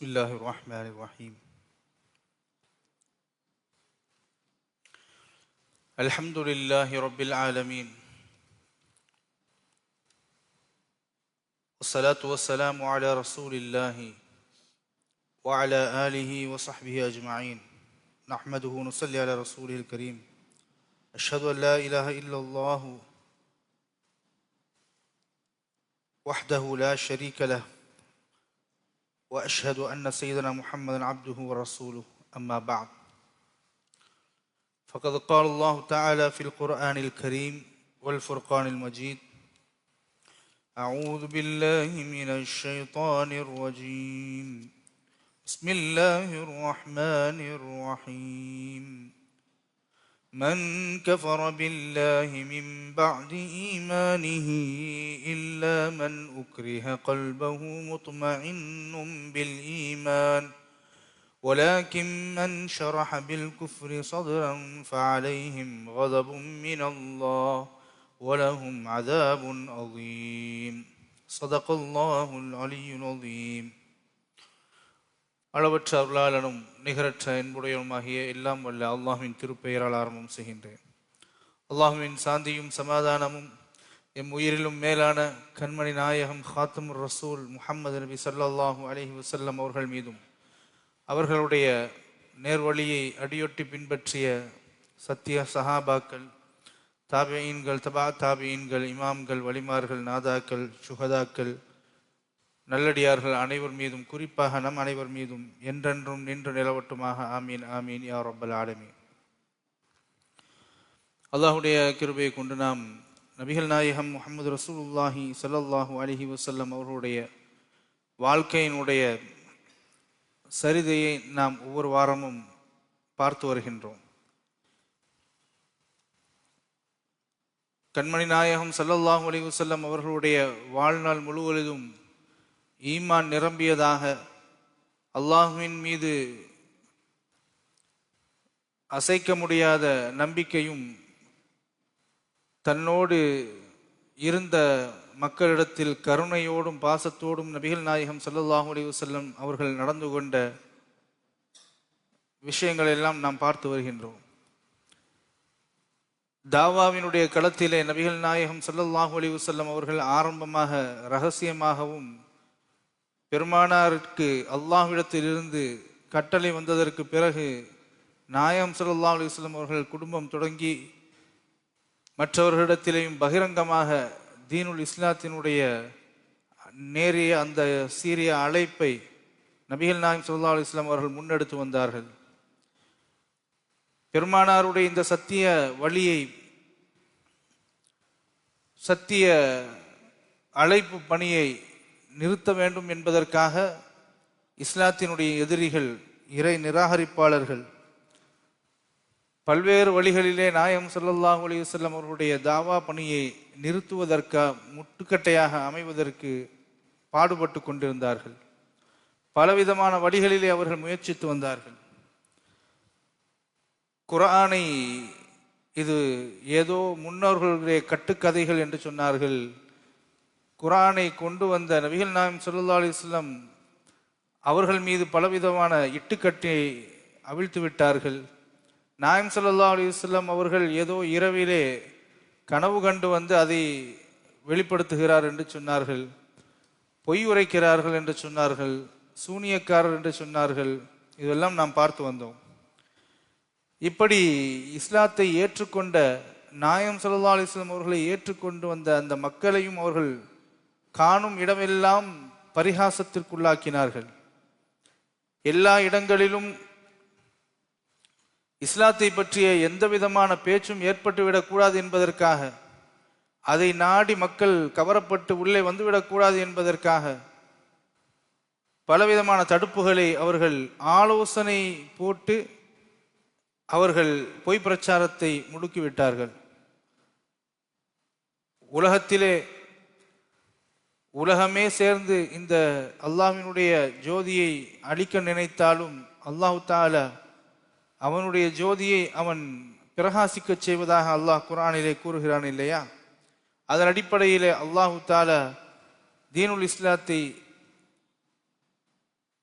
بسم الله الرحمن الرحيم. الحمد لله رب العالمين، والصلاة والسلام على رسول الله وعلى آله وصحبه أجمعين. نحمده ونصلي على رسوله الكريم. أشهد أن لا إله إلا الله وحده لا شريك له، وأشهد أن سيدنا محمدا عبده ورسوله. أما بعد، فقد قال الله تعالى في القرآن الكريم والفرقان المجيد: أعوذ بالله من الشيطان الرجيم، بسم الله الرحمن الرحيم. من كفر بالله من بعد إيمانه إلا من أكره قلبه مطمئن بالإيمان ولكن من شرح بالكفر صدرا فعليهم غضب من الله ولهم عذاب عظيم. صدق الله العلي العظيم. அளவற்ற அருளாளனும் நிகரற்ற என்புடையனுமாகிய எல்லாம் வல்ல அல்லாஹ்வின் திருப்பெயரால் ஆரம்பம் செய்கின்றேன். அல்லாஹ்வின் சாந்தியும் சமாதானமும் எம் உயிரிலும் மேலான கண்மணி நாயகம் ஹாத்தமுர் ரசூல் முஹம்மது நபி ஸல்லல்லாஹு அலைஹி வஸல்லம் அவர்கள் மீதும், அவர்களுடைய நேர்வழியை அடியொட்டி பின்பற்றிய சத்திய சஹாபாக்கள், தாபியீன்கள், தபா தாபியீன்கள், இமாம்கள், வலிமார்கள், நாதாக்கள், சுஹதாக்கள், நல்லடியார்கள் அனைவர் மீதும், குறிப்பாக நம் அனைவர் மீதும் என்றென்றும் நின்று நிலவட்டுமாக. ஆமீன் ஆமீன் யா ரப்பல் ஆலமீன். அல்லாஹுடைய கிருபையை கொண்டு நாம் நபிகள் நாயகம் முஹம்மது ரசூலுல்லாஹி ஸல்லல்லாஹு அலைஹி வஸல்லம் அவர்களுடைய வாழ்க்கையினுடைய சரிதையை நாம் ஒவ்வொரு வாரமும் பார்த்து வருகின்றோம். கண்மணி நாயகம் ஸல்லல்லாஹு அலைஹி வஸல்லம் அவர்களுடைய வாழ்நாள் முழுவதும் ஈமான் நிரம்பியதாக, அல்லாஹ்வின் மீது அசைக்க முடியாத நம்பிக்கையும், தன்னோடு இருந்த மக்களிடத்தில் கருணையோடும் பாசத்தோடும் நபிகள் நாயகம் ஸல்லல்லாஹு அலைஹி வஸல்லம் அவர்கள் நடந்து கொண்ட விஷயங்கள் எல்லாம் நாம் பார்த்து வருகின்றோம். தாவாவினுடைய களத்திலே நபிகள் நாயகம் ஸல்லல்லாஹு அலைஹி வஸல்லம் அவர்கள் ஆரம்பமாக இரகசியமாகவும், பெருமானாருக்கு அல்லாஹ்விடத்திலிருந்து கட்டளை வந்ததற்கு பிறகு நாயகம் ஸல்லல்லாஹு அலைஹி வஸல்லம் அவர்கள் குடும்பம் தொடங்கி மற்றவர்களிடத்திலேயும் பகிரங்கமாக தீனுல் இஸ்லாத்தினுடைய நேரிய அந்த சீரிய அழைப்பை நபிகள் நாயகம் ஸல்லல்லாஹு அலைஹி வஸல்லம் அவர்கள் முன்னெடுத்து வந்தார்கள். பெருமானாருடைய இந்த சத்திய வழியை, சத்திய அழைப்பு பணியை நிறுத்த வேண்டும் என்பதற்காக இஸ்லாத்தினுடைய எதிரிகள், இறை நிராகரிப்பாளர்கள் பல்வேறு வழிகளிலே நாயகம் ஸல்லல்லாஹு அலைஹி வஸல்லம் அவர்களுடைய தாவா பணியை நிறுத்துவதற்கு, முட்டுக்கட்டையாக அமைவதற்கு பாடுபட்டு கொண்டிருந்தார்கள். பலவிதமான வழிகளிலே அவர்கள் முயற்சித்து வந்தார்கள். குர்ஆனை இது ஏதோ முன்னோர்களுடைய கட்டுக்கதைகள் என்று சொன்னார்கள். குர்ஆனை கொண்டு வந்த நபிகள் நாயகம் ஸல்லல்லாஹு அலைஹி வஸல்லம் அவர்கள் மீது பலவிதமான இட்டுக்கட்டை அவிழ்த்து விட்டார்கள். நாயகம் ஸல்லல்லாஹு அலைஹி வஸல்லம் அவர்கள் ஏதோ இரவிலே கனவு கண்டு வந்து அதை வெளிப்படுத்துகிறார் என்று சொன்னார்கள். பொய் உரைக்கிறார்கள் என்று சொன்னார்கள். சூனியக்காரர் என்று சொன்னார்கள். இதெல்லாம் நாம் பார்த்து வந்தோம். இப்படி இஸ்லாத்தை ஏற்றுக்கொண்ட நாயகம் ஸல்லல்லாஹு அலைஹி வஸல்லம் அவர்களை ஏற்றுக்கொண்டு வந்த அந்த மக்களையும் அவர்கள் காணும் இடமெல்லாம் பரிகாசத்திற்குள்ளாக்கினார்கள். எல்லா இடங்களிலும் இஸ்லாத்தை பற்றிய எந்த விதமான பேச்சும் ஏற்பட்டுவிடக்கூடாது என்பதற்காக, அதை நாடி மக்கள் கவரப்பட்டு உள்ளே வந்துவிடக்கூடாது என்பதற்காக பலவிதமான தடுப்புகளை அவர்கள் ஆலோசனை போட்டு அவர்கள் பொய் பிரச்சாரத்தை முடுக்கிவிட்டார்கள். உலகமே சேர்ந்து இந்த அல்லாஹ்வினுடைய ஜோதியை அழிக்க நினைத்தாலும் அல்லாஹு தஆலா அவனுடைய ஜோதியை அவன் பிரகாசிக்க செய்வதாக அல்லாஹ் குர்ஆனிலே கூறுகிறான் இல்லையா? அதன் அடிப்படையிலே அல்லாஹு தஆலா தீனுல் இஸ்லாத்தை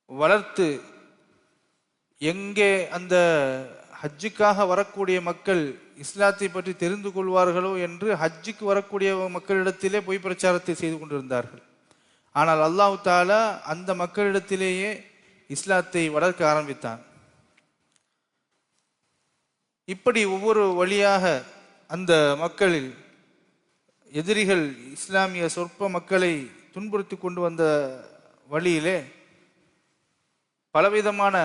வளர்த்து எங்கே அந்த ஹஜ்ஜுக்காக வரக்கூடிய மக்கள் இஸ்லாத்தை பற்றி தெரிந்து கொள்வார்களோ என்று ஹஜ்ஜுக்கு வரக்கூடிய மக்களிடத்திலே பொய் பிரச்சாரத்தை செய்து கொண்டிருந்தார்கள். ஆனால் அல்லாஹ் தஆலா அந்த மக்களிடத்திலேயே இஸ்லாத்தை வளர்க்க ஆரம்பித்தான். இப்படி ஒவ்வொரு வழியாக அந்த மக்களில் எதிரிகள் இஸ்லாமிய சொற்ப மக்களை துன்புறுத்தி கொண்டு வந்த வழியிலே பலவிதமான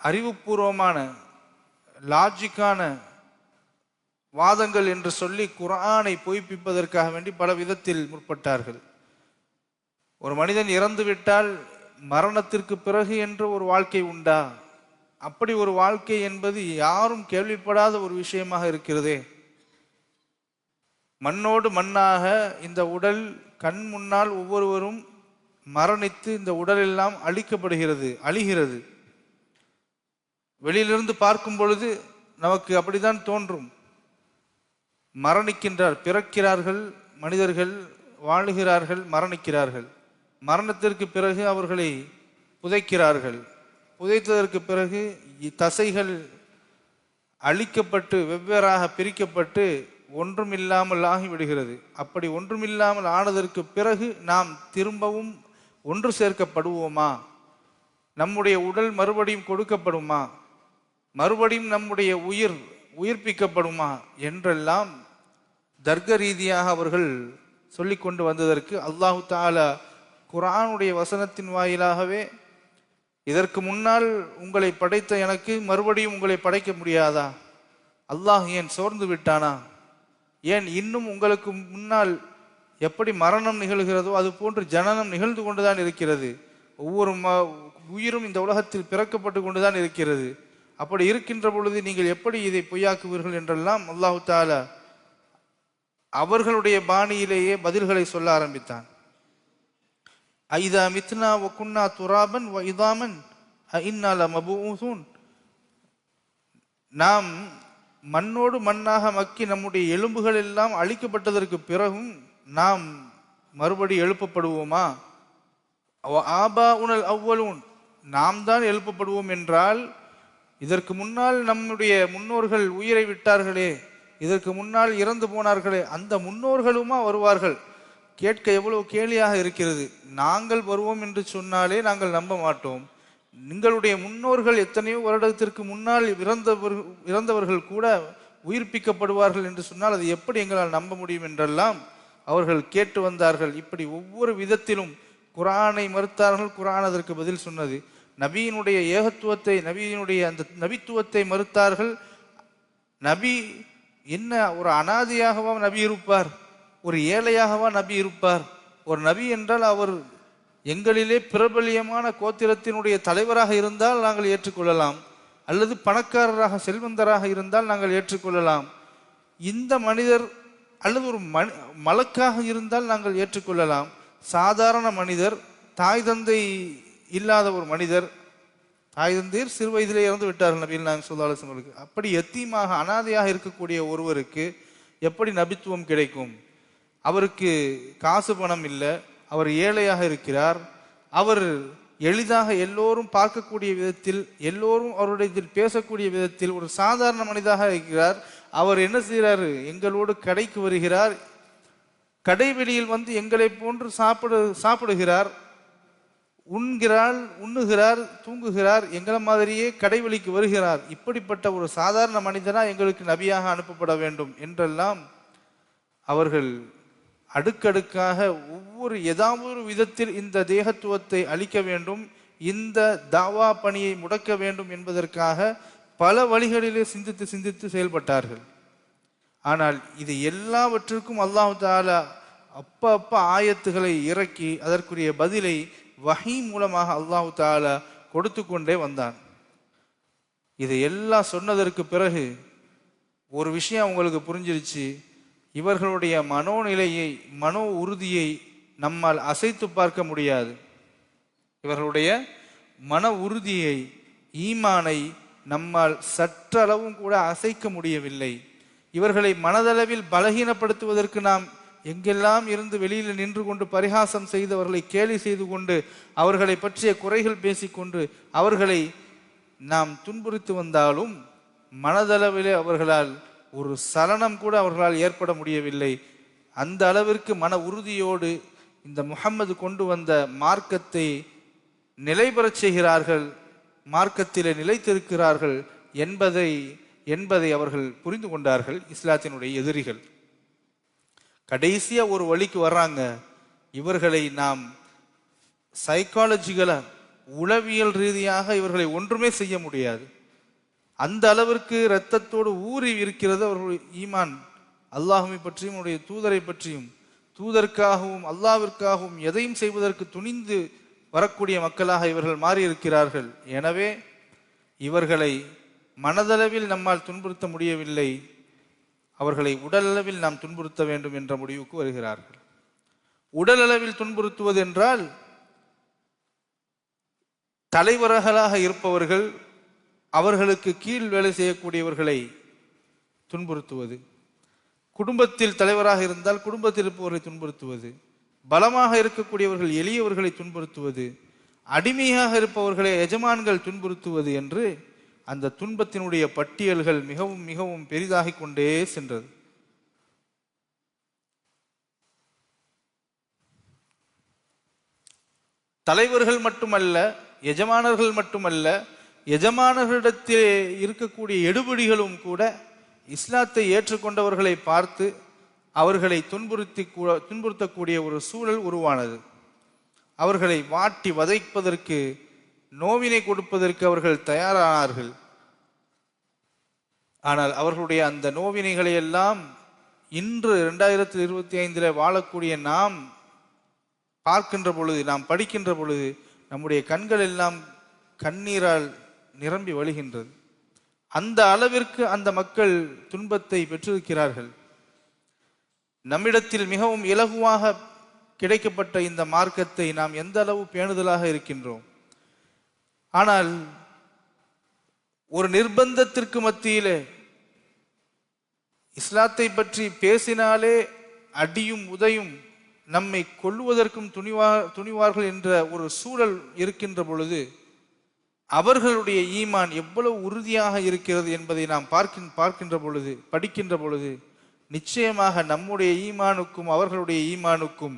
அறிவுபூர்வமான லாஜிக்கான வாதங்கள் என்று சொல்லி குர்ஆனை பொய்ப்பிப்பதற்காக வேண்டி பல விதத்தில் முற்பட்டார்கள். ஒரு மனிதன் இறந்து விட்டால் மரணத்திற்கு பிறகு என்ற ஒரு வாழ்க்கை உண்டா? அப்படி ஒரு வாழ்க்கை என்பது யாரும் கேள்விப்படாத ஒரு விஷயமாக இருக்கிறதே. மண்ணோடு மண்ணாக இந்த உடல் கண் முன்னால் ஒவ்வொருவரும் மரணித்து இந்த உடல் எல்லாம் அழிகிறது. வெளியிலிருந்து பார்க்கும் பொழுது நமக்கு அப்படித்தான் தோன்றும். பிறக்கிறார்கள் மனிதர்கள், வாழுகிறார்கள், மரணிக்கிறார்கள். மரணத்திற்கு பிறகு அவர்களை புதைக்கிறார்கள். புதைத்ததற்கு பிறகு தசைகள் அழிக்கப்பட்டு வெவ்வேறாக பிரிக்கப்பட்டு ஒன்றுமில்லாமல் ஆகிவிடுகிறது. அப்படி ஒன்றுமில்லாமல் ஆனதற்கு பிறகு நாம் திரும்பவும் ஒன்று சேர்க்கப்படுவோமா? நம்முடைய உடல் மறுபடியும் கொடுக்கப்படுமா? மறுபடியும் நம்முடைய உயிர்ப்பிக்கப்படுமா என்றெல்லாம் தர்க்க ரீதியாக அவர்கள் சொல்லிக் கொண்டு வந்ததற்கு அல்லாஹு தஆலா குர்ஆனுடைய வசனத்தின் வாயிலாகவே, இதற்கு முன்னால் உங்களை படைத்த எனக்கு மறுபடியும் உங்களை படைக்க முடியாதா? அல்லாஹ் ஏன் சோர்ந்து விட்டானா? ஏன் இன்னும் உங்களுக்கு முன்னால் எப்படி மரணம் நிகழ்கிறதோ அது போன்று ஜனனம் நிகழ்ந்து கொண்டுதான் இருக்கிறது. ஒவ்வொரு உயிரும் இந்த உலகத்தில் பிறக்கப்பட்டு கொண்டுதான் இருக்கிறது. அப்படி இருக்கின்ற பொழுது நீங்கள் எப்படி இதை பொய்யாக்குவீர்கள் என்றெல்லாம் அல்லாஹு தஆலா அவர்களுடைய பாணியிலேயே பதில்களை சொல்ல ஆரம்பித்தான். ஐதா மித்னா வ குன்னா துராபன் வ இதாமன் இன்னா லமபூஸூன். நாம் மண்ணோடு மண்ணாக மக்கி நம்முடைய எலும்புகள் எல்லாம் அழிக்கப்பட்டதற்கு பிறகும் நாம் மறுபடி எழுப்பப்படுவோமா? ஆபா உனல் அவ்வலூன், நாம் தான் எழுப்பப்படுவோம் என்றால் இதற்கு முன்னால் நம்முடைய முன்னோர்கள் உயிரை விட்டார்களே, இதற்கு முன்னால் இறந்து போனார்களே, அந்த முன்னோர்களுமா வருவார்கள்? கேட்க எவ்வளவு கேலியாக இருக்கிறது. நாங்கள் வருவோம் என்று சொன்னாலே நாங்கள் நம்ப மாட்டோம். உங்களுடைய முன்னோர்கள் எத்தனையோ வருடத்திற்கு முன்னால் இறந்தவர்கள் கூட உயிர்ப்பிக்கப்படுவார்கள் என்று சொன்னால் அது எப்படி எங்களால் நம்ப முடியும் என்றெல்லாம் அவர்கள் கேட்டு வந்தார்கள். இப்படி ஒவ்வொரு விதத்திலும் குர்ஆனை மறுத்தார்கள். குர்ஆன் அதற்கு பதில் சொன்னது. நபியினுடைய ஏகத்துவத்தை, நபியினுடைய அந்த நபித்துவத்தை மறுத்தார்கள். நபி என்ன ஒரு அனாதையாகவா நபி இருப்பார்? ஒரு ஏழையாகவா நபி இருப்பார்? ஒரு நபி என்றால் அவர் எங்களிலே பிரபலியமான கோத்திரத்தினுடைய தலைவராக இருந்தால் நாங்கள் ஏற்றுக்கொள்ளலாம், அல்லது பணக்காரராக செல்வந்தராக இருந்தால் நாங்கள் ஏற்றுக்கொள்ளலாம். இந்த மனிதர் அல்லது ஒரு மலக்காக இருந்தால் நாங்கள் ஏற்றுக்கொள்ளலாம். சாதாரண மனிதர், தாய் தந்தை இல்லாத ஒரு மனிதர், தாய் தந்தையர் சிறு வயதிலே இறந்து விட்டார்கள் நபிகள் நாயகம் ஸல்லல்லாஹு அலைஹி வஸல்லம். அப்படி யத்தீமாக அனாதையாக இருக்கக்கூடிய ஒருவருக்கு எப்படி நபித்துவம் கிடைக்கும்? அவருக்கு காசு பணம் இல்லை, அவர் ஏழையாக இருக்கிறார். அவர் எளிதாக எல்லோரும் பார்க்கக்கூடிய விதத்தில், எல்லோரும் அவருடைய பேசக்கூடிய விதத்தில் ஒரு சாதாரண மனிதராக இருக்கிறார். அவர் என்ன செய்கிறார்? எங்களோடு கடைக்கு வருகிறார், கடைவெளியில் வந்து எங்களை போன்று சாப்பிடுகிறார், உண்ணுகிறார், தூங்குகிறார், எங்களை மாதிரியே கடைவெளிக்கு வருகிறார். இப்படிப்பட்ட ஒரு சாதாரண மனிதனா எங்களுக்கு நபியாக அனுப்பப்பட வேண்டும் என்றெல்லாம் அவர்கள் அடுக்கடுக்காக ஒவ்வொரு ஏதாவது ஒரு விதத்தில் இந்த தேகத்துவத்தை அழிக்க வேண்டும், இந்த தாவா பணியை முடக்க வேண்டும் என்பதற்காக பல வழிகளிலே சிந்தித்து செயல்பட்டார்கள். ஆனால் இது எல்லாவற்றிற்கும் அல்லாஹ் தஆலா அப்ப ஆயத்துகளை இறக்கி அதற்குரிய பதிலை வஹீ மூலமாக அல்லாஹ் தஆலா கொடுத்து கொண்டே வந்தான். இதை எல்லாம் சொன்னதற்கு பிறகு ஒரு விஷயம் உங்களுக்கு புரிஞ்சிருச்சு. இவர்களுடைய மனோநிலையை, மனோ உறுதியை நம்மால் அசைத்து பார்க்க முடியாது. இவர்களுடைய மன உறுதியை, ஈமானை நம்மால் சற்றளவும் கூட அசைக்க முடியவில்லை. இவர்களை மனதளவில் பலகீனப்படுத்துவதற்கு நாம் எங்கெல்லாம் இருந்து வெளியில் நின்று கொண்டு பரிகாசம் செய்து அவர்களை கேலி செய்து கொண்டு அவர்களை பற்றிய குறைகள் பேசிக்கொண்டு அவர்களை நாம் துன்புறுத்தி வந்தாலும் மனதளவிலே அவர்களால் ஒரு சலனம் கூட அவர்களால் ஏற்பட முடியவில்லை. அந்த அளவிற்கு மன உறுதியோடு இந்த முஹம்மது கொண்டு வந்த மார்க்கத்தை நிலைபெறச் செய்கிறார்கள், மார்க்கத்திலே நிலைத்திருக்கிறார்கள் என்பதை அவர்கள் புரிந்து கொண்டார்கள். இஸ்லாத்தினுடைய எதிரிகள் கடைசியா ஒரு வழிக்கு வர்றாங்க. இவர்களை நாம் சைக்காலஜிக்கலா உளவியல் ரீதியாக இவர்களை ஒன்றுமே செய்ய முடியாது. அந்த அளவிற்கு இரத்தத்தோடு ஊறி இருக்கிறது அவர்களுடைய ஈமான். அல்லாஹுவை பற்றியும் அவருடைய தூதரை பற்றியும், தூதருக்காகவும் அல்லாவிற்காகவும் எதையும் செய்வதற்கு துணிந்து வரக்கூடிய மக்களாக இவர்கள் மாறியிருக்கிறார்கள். எனவே இவர்களை மனதளவில் நம்மால் துன்புறுத்த முடியவில்லை, அவர்களை உடலளவில் நாம் துன்புறுத்த வேண்டும் என்ற முடிவுக்கு வருகிறார்கள். உடலளவில் துன்புறுத்துவது என்றால் தலைவர்களாக இருப்பவர்கள், அவர்களுக்கு கீழ் வேலை செய்யக்கூடியவர்களை துன்புறுத்துவது, குடும்பத்தில் தலைவராக இருந்தால் குடும்பத்தில் இருப்பவர்களை துன்புறுத்துவது, பலமாக இருக்கக்கூடியவர்கள் எளியவர்களை துன்புறுத்துவது, அடிமையாக இருப்பவர்களை எஜமான்கள் துன்புறுத்துவது என்று அந்த துன்பத்தினுடைய பட்டியல்கள் மிகவும் மிகவும் பெரிதாகிக் கொண்டே சென்றது. தலைவர்கள் மட்டுமல்ல, எஜமானர்கள் மட்டுமல்ல, எஜமானர்களிடத்தில் இருக்கக்கூடிய எடுபடிகளும் கூட இஸ்லாத்தை ஏற்றுக்கொண்டவர்களை பார்த்து அவர்களை துன்புறுத்தக்கூடிய ஒரு சூழல் உருவானது. அவர்களை வாட்டி வதைப்பதற்கு, நோவினை கொடுப்பதற்கு அவர்கள் தயாரானார்கள். ஆனால் அவர்களுடைய அந்த நோவினைகளை எல்லாம் இன்று 2025 வாழக்கூடிய நாம் பார்க்கின்ற பொழுது, நாம் படிக்கின்ற பொழுது நம்முடைய கண்கள் எல்லாம் கண்ணீரால் நிரம்பி வழிகின்றது. அந்த அளவிற்கு அந்த மக்கள் துன்பத்தை பெற்றிருக்கிறார்கள். நம்மிடத்தில் மிகவும் இலகுவாக கிடைக்கப்பட்ட இந்த மார்க்கத்தை நாம் எந்த அளவு பேணுதலாக இருக்கின்றோம். ஆனால் ஒரு நிர்பந்தத்திற்கு மத்தியிலே இஸ்லாத்தை பற்றி பேசினாலே அடியும் உதையும் நம்மை கொல்லுவதற்கும் துணிவார்கள் என்ற ஒரு சூழல் இருக்கின்ற பொழுது அவர்களுடைய ஈமான் எவ்வளவு உறுதியாக இருக்கிறது என்பதை நாம் பார்க்கின்ற பொழுது, படிக்கின்ற பொழுது நிச்சயமாக நம்முடைய ஈமானுக்கும் அவர்களுடைய ஈமானுக்கும்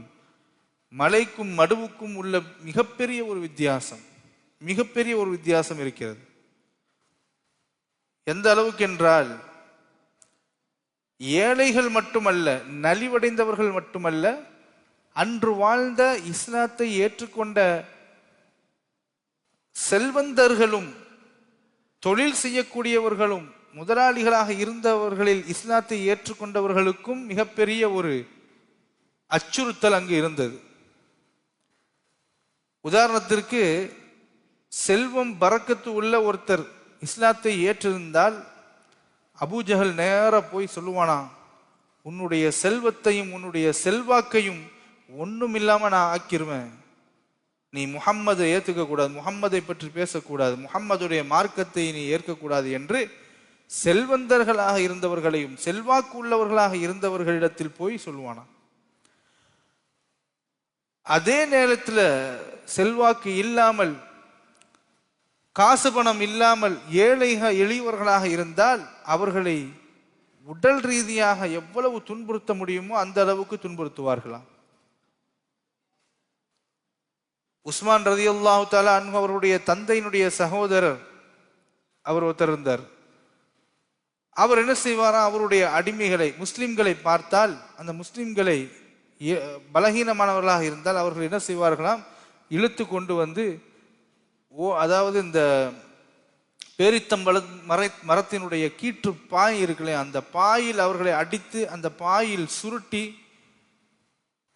மலைக்கும் மடுவுக்கும் உள்ள மிகப்பெரிய ஒரு வித்தியாசம் இருக்கிறது. எந்த அளவுக்கு என்றால், ஏழைகள் மட்டுமல்ல, நலிவடைந்தவர்கள் மட்டுமல்ல, அன்று வாழ்ந்த இஸ்லாத்தை ஏற்றுக்கொண்ட செல்வந்தர்களும் தொழில் செய்யக்கூடியவர்களும் முதலாளிகளாக இருந்தவர்களில் இஸ்லாத்தை ஏற்றுக்கொண்டவர்களுக்கும் மிகப்பெரிய ஒரு அச்சுறுத்தல் அங்கு இருந்தது. உதாரணத்திற்கு, செல்வம் பரக்கத்து உள்ள ஒருத்தர் இஸ்லாத்தை ஏற்றிருந்தால் அபூஜஹல் நேர போய் சொல்லுவானா, உன்னுடைய செல்வத்தையும் உன்னுடைய செல்வாக்கையும் ஒன்றும் இல்லாம நான் ஆக்கிருவேன், நீ முஹம்மதை ஏற்றுக்க கூடாது, முஹம்மதை பற்றி பேசக்கூடாது, முஹம்மதுடைய மார்க்கத்தை நீ ஏற்கக்கூடாது என்று செல்வந்தர்களாக இருந்தவர்களையும் செல்வாக்கு உள்ளவர்களாக இருந்தவர்களிடத்தில் போய் சொல்லுவானா. அதே நேரத்தில் செல்வாக்கு இல்லாமல், காசு பணம் இல்லாமல் எளியவர்களாக இருந்தால் அவர்களை உடல் ரீதியாக எவ்வளவு துன்புறுத்த முடியுமோ அந்த அளவுக்கு துன்புறுத்துவார்களாம். உஸ்மான் ரலியல்லாஹு தஆலா அன்ஹு அவருடைய தந்தையினுடைய சகோதரர் அவர் ஒருத்தர் இருந்தார். அவர் என்ன செய்வாராம், அவருடைய அடிமைகளை, முஸ்லிம்களை பார்த்தால், அந்த முஸ்லிம்களை பலகீனமானவர்களாக இருந்தால் அவர்கள் என்ன செய்வார்களாம், இழுத்து கொண்டு வந்து அதாவது இந்த பேரித்தம்பழ மரத்தினுடைய கீற்று பாய் இருக்குல்ல, அந்த பாயில் அவர்களை அடித்து அந்த பாயில் சுருட்டி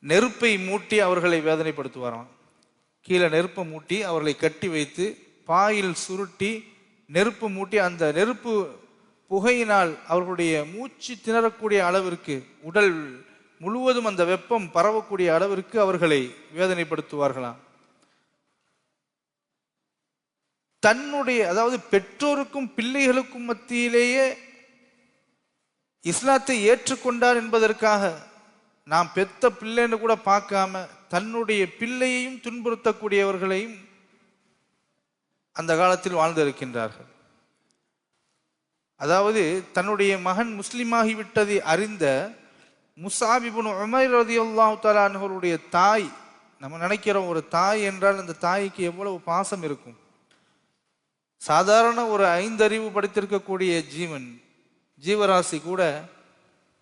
நெருப்பை மூட்டி அவர்களை வேதனைப்படுத்துவாராம். கீழே நெருப்பை மூட்டி அவர்களை கட்டி வைத்து பாயில் சுருட்டி நெருப்பு மூட்டி அந்த நெருப்பு புகையினால் அவர்களுடைய மூச்சு திணறக்கூடிய அளவிற்கு, உடல் முழுவதும் அந்த வெப்பம் பரவக்கூடிய அளவிற்கு அவர்களை வேதனைப்படுத்துவார்களாம். தன்னுடைய, அதாவது பெற்றோருக்கும் பிள்ளைகளுக்கும் மத்தியிலேயே இஸ்லாத்தை ஏற்றுக்கொண்டார் என்பதற்காக நாம் பெத்த பிள்ளைன்னு கூட பார்க்காம தன்னுடைய பிள்ளையையும் துன்புறுத்தக்கூடியவர்களையும் அந்த காலத்தில் வாழ்ந்திருக்கின்றார்கள். அதாவது தன்னுடைய மகன் முஸ்லிமாகிவிட்டதை அறிந்த முஸ்அப் இப்னு உமைர் ரலியல்லாஹு தஆலா அன்ஹுடைய தாய், நம்ம நினைக்கிறோம் ஒரு தாய் என்றால் அந்த தாய்க்கு எவ்வளவு பாசம் இருக்கும். சாதாரண ஒரு 5 அறிவு படித்திருக்கக்கூடிய ஜீவராசி கூட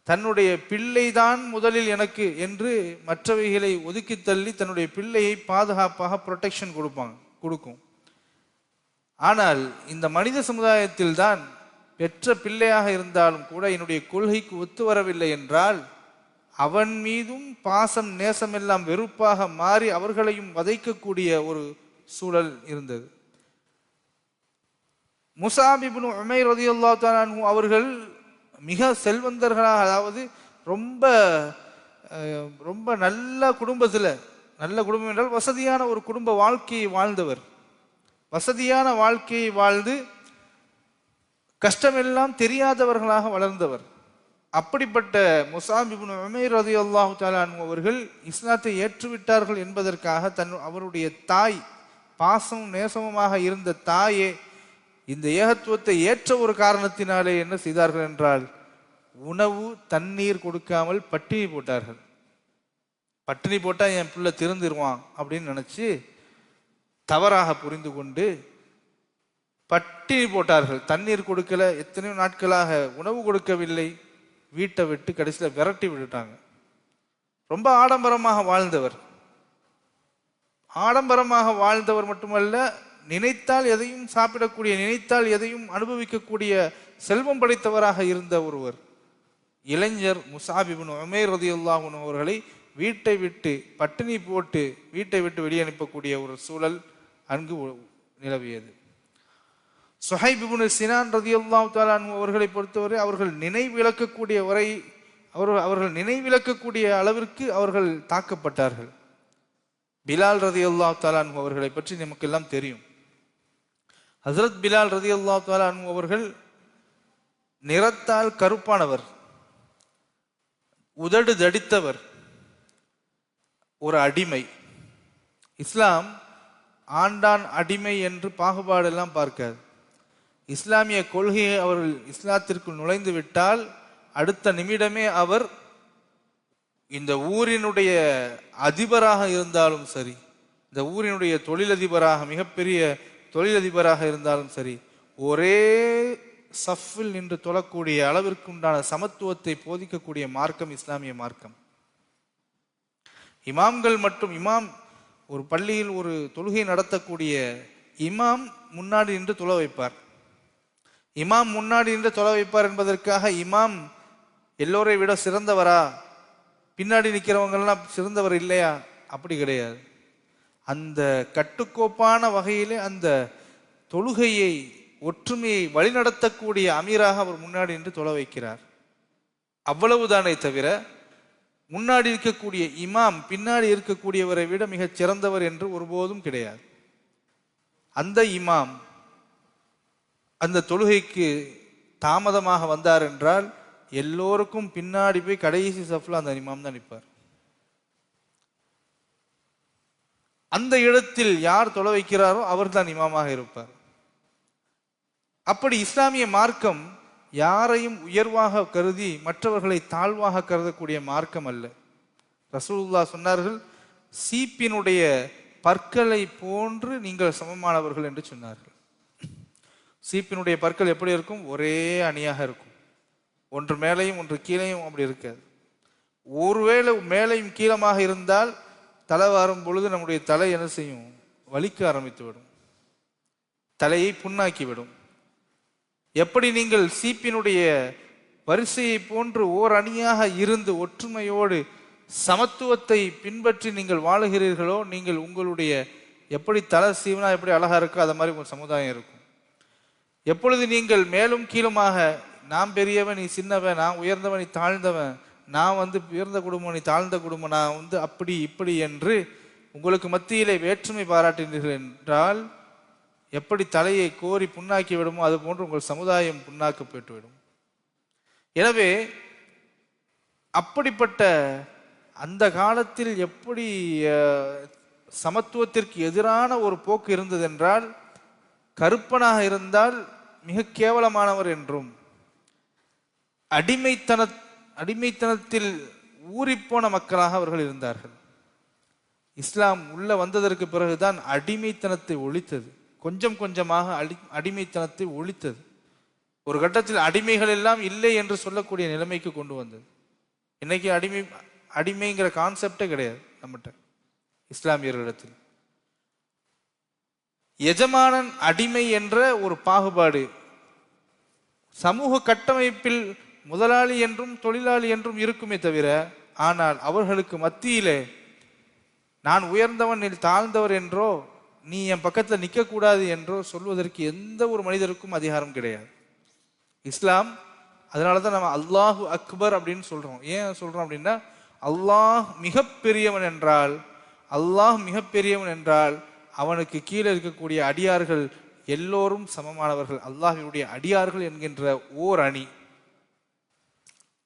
தன்னுடைய பிள்ளைதான் முதலில் எனக்கு என்று மற்றவைகளை ஒதுக்கி தள்ளி தன்னுடைய பிள்ளையை பாதுகாப்பாக ப்ரொடெக்ஷன் கொடுக்கும். ஆனால் இந்த மனித சமுதாயத்தில் தான் பெற்ற பிள்ளையாக இருந்தாலும் கூட என்னுடைய கொள்கைக்கு ஒத்து வரவில்லை என்றால் அவன் மீதும் பாசம் நேசம் எல்லாம் வெறுப்பாக மாறி அவர்களையும் வதைக்கக்கூடிய ஒரு சூழல் இருந்தது. முஸ்அப் இப்னு உமைர் ரலியல்லாஹு தஆலா அன்ஹு அவர்கள் மிக செல்வந்தர்களாக, அதாவது ரொம்ப நல்ல குடும்பத்தில், நல்ல குடும்பம் என்றால் வசதியான ஒரு குடும்ப வாழ்க்கையை வாழ்ந்தவர். வசதியான வாழ்க்கையை வாழ்ந்து கஷ்டமெல்லாம் தெரியாதவர்களாக வளர்ந்தவர். அப்படிப்பட்ட முஸ்அப் இப்னு உமைர் ரலியல்லாஹு தஆலா அன்ஹு அவர்கள் இஸ்லாத்தை ஏற்றுவிட்டார்கள் என்பதற்காக அவருடைய தாய், பாசமும் நேசமுமாக இருந்த தாயே இந்த ஏகத்துவத்தை ஏற்ற ஒரு காரணத்தினாலே என்ன செய்தார்கள் என்றால் உணவு தண்ணீர் கொடுக்காமல் பட்டினி போட்டார்கள். பட்டினி போட்டா என் பிள்ளை திருந்திருவான் அப்படின்னு நினைச்சு தவறாக புரிந்து கொண்டு பட்டினி போட்டார்கள். தண்ணீர் கொடுக்கல, எத்தனையோ நாட்களாக உணவு கொடுக்கவில்லை, வீட்டை விட்டு கடைசியில் விரட்டி விட்டுட்டாங்க. ரொம்ப ஆடம்பரமாக வாழ்ந்தவர் மட்டுமல்ல, நினைத்தால் எதையும் சாப்பிடக்கூடிய, நினைத்தால் எதையும் அனுபவிக்கக்கூடிய செல்வம் படைத்தவராக இருந்த ஒருவர். இளைஞர் முஸ்அப் இப்னு உமைர் ரலியல்லாஹு அன்ஹு அவர்களை வீட்டை விட்டு பட்டினி போட்டு வீட்டை விட்டு வெளியே அனுப்பக்கூடிய ஒரு சூழல் அங்கு நிலவியது. சுஹைப் இப்னு சினான் ரலியல்லாஹு தஆலா அன்ஹு அவர்களை பொறுத்தவரை அவர்கள் நினைவிழக்கக்கூடிய அளவிற்கு அவர்கள் தாக்கப்பட்டார்கள். பிலால் ரலியல்லாஹு தஆலா அன்ஹு அவர்களை பற்றி நமக்கெல்லாம் தெரியும். ஹஸ்ரத் பிலால் ரலியல்லாஹு தஆலா அன்ஹு அவர்கள் நிறத்தால் கருப்பானவர், உதடு தடித்தவர், ஒரு அடிமை. இஸ்லாம் ஆண்டான் அடிமை என்று பாகுபாடெல்லாம் பார்க்காது. இஸ்லாமிய கொள்கையை அவர்கள் இஸ்லாத்திற்குள் நுழைந்து விட்டால் அடுத்த நிமிடமே அவர் இந்த ஊரினுடைய அதிபராக இருந்தாலும் சரி, இந்த ஊரினுடைய தொழிலதிபராக, மிகப்பெரிய தொழிலதிபராக இருந்தாலும் சரி, ஒரே சஃபில் நின்று தொழக்கூடிய அளவிற்கு உண்டான சமத்துவத்தை போதிக்கக்கூடிய மார்க்கம் இஸ்லாமிய மார்க்கம். இமாம்கள் மட்டும், ஒரு பள்ளியில் ஒரு தொழுகை நடத்தக்கூடிய இமாம் முன்னாடி நின்று தொழ வைப்பார். இமாம் முன்னாடி நின்று தொழ வைப்பார் என்பதற்காக இமாம் எல்லோரை விட சிறந்தவரா, பின்னாடி நிற்கிறவங்கெல்லாம் சிறந்தவர் இல்லையா? அப்படி கிடையாது. அந்த கட்டுக்கோப்பான வகையிலே அந்த தொழுகையை, ஒற்றுமையை வழிநடத்தக்கூடிய அமீராக அவர் முன்னாடி நின்று தொழ வைக்கிறார். அவ்வளவுதானே தவிர முன்னாடி இருக்கக்கூடிய இமாம் பின்னாடி இருக்கக்கூடியவரை விட மிகச் சிறந்தவர் என்று ஒருபோதும் கிடையாது. அந்த இமாம் அந்த தொழுகைக்கு தாமதமாக வந்தார் என்றால் எல்லோருக்கும் பின்னாடி போய் கடைசி சஃப்ல அந்த இமாம் தான் நிற்பார். அந்த இடத்தில் யார் தொழ வைக்கிறாரோ அவர் தான் இமாமாக இருப்பார். அப்படி இஸ்லாமிய மார்க்கம் யாரையும் உயர்வாக கருதி மற்றவர்களை தாழ்வாக கருதக்கூடிய மார்க்கம் அல்ல. ரசூலுல்லாஹ் சொன்னார்கள், சீப்பினுடைய பற்களை போன்று நீங்கள் சமமானவர்கள் என்று சொன்னார்கள். சீப்பினுடைய பற்கள் எப்படி இருக்கும்? ஒரே அணியாக இருக்கும், ஒன்று மேலையும் ஒன்று கீழையும் அப்படி இருக்காது. ஒருவேளை மேலையும் கீழமாக இருந்தால் தலை வாரும் பொழுது நம்முடைய தலை என்ன செய்யும்? வலிக்க ஆரம்பித்து விடும், தலையை புண்ணாக்கிவிடும். எப்படி நீங்கள் சீப்பினுடைய வரிசையை போன்று ஓர் அணியாக இருந்து ஒற்றுமையோடு சமத்துவத்தை பின்பற்றி நீங்கள் வாழுகிறீர்களோ, நீங்கள் உங்களுடைய எப்படி தலை சீவனா எப்படி அழகா இருக்கோ அது மாதிரி உங்கள் சமுதாயம் இருக்கும். எப்பொழுது நீங்கள் மேலும் கீழுமாக, நான் பெரியவன் நீ சின்னவன், நான் உயர்ந்தவன் நீ தாழ்ந்தவன், நான் உயர்ந்த குடும்பம் நீ தாழ்ந்த குடும்பம், நான் அப்படி இப்படி என்று உங்களுக்கு மத்தியிலே வேற்றுமை பாராட்டினீர்கள் என்றால் எப்படி தலையை கோரி புண்ணாக்கி விடுமோ அது போன்று உங்கள் சமுதாயம் புண்ணாக்கப்பட்டுவிடும். எனவே அப்படிப்பட்ட அந்த காலத்தில் எப்படி சமத்துவத்திற்கு எதிரான ஒரு போக்கு இருந்தது என்றால், கருப்பனாக இருந்தால் மிக கேவலமானவர் என்றும், அடிமைத்தனத்தில் ஊறிப்போன மக்களாக அவர்கள் இருந்தார்கள். இஸ்லாம் உள்ள வந்ததற்கு பிறகுதான் அடிமைத்தனத்தை ஒழித்தது. கொஞ்சம் கொஞ்சமாக அடிமைத்தனத்தை ஒழித்தது. ஒரு கட்டத்தில் அடிமைகள் எல்லாம் இல்லை என்று சொல்லக்கூடிய நிலைமைக்கு கொண்டு வந்தது. இன்னைக்கு அடிமைங்கிற கான்செப்டே கிடையாது நம்மகிட்ட இஸ்லாமியர்களிடத்தில். எஜமானன் அடிமை என்ற ஒரு பாகுபாடு சமூக கட்டமைப்பில் முதலாளி என்றும் தொழிலாளி என்றும் இருக்குமே தவிர, ஆனால் அவர்களுக்கு மத்தியிலே நான் உயர்ந்தவன் நீ தாழ்ந்தவர் என்றோ, நீ என் பக்கத்தில் நிற்க கூடாது என்றோ சொல்வதற்கு எந்த ஒரு மனிதருக்கும் அதிகாரம் கிடையாது. இஸ்லாம் அதனாலதான் நம்ம அல்லாஹு அக்பர் அப்படின்னு சொல்றோம். ஏன் சொல்றோம் அப்படின்னா, அல்லாஹ் மிகப்பெரியவன் என்றால் அவனுக்கு கீழே இருக்கக்கூடிய அடியார்கள் எல்லோரும் சமமானவர்கள். அல்லாஹ்வினுடைய அடியார்கள் என்கின்ற ஓர் அணி,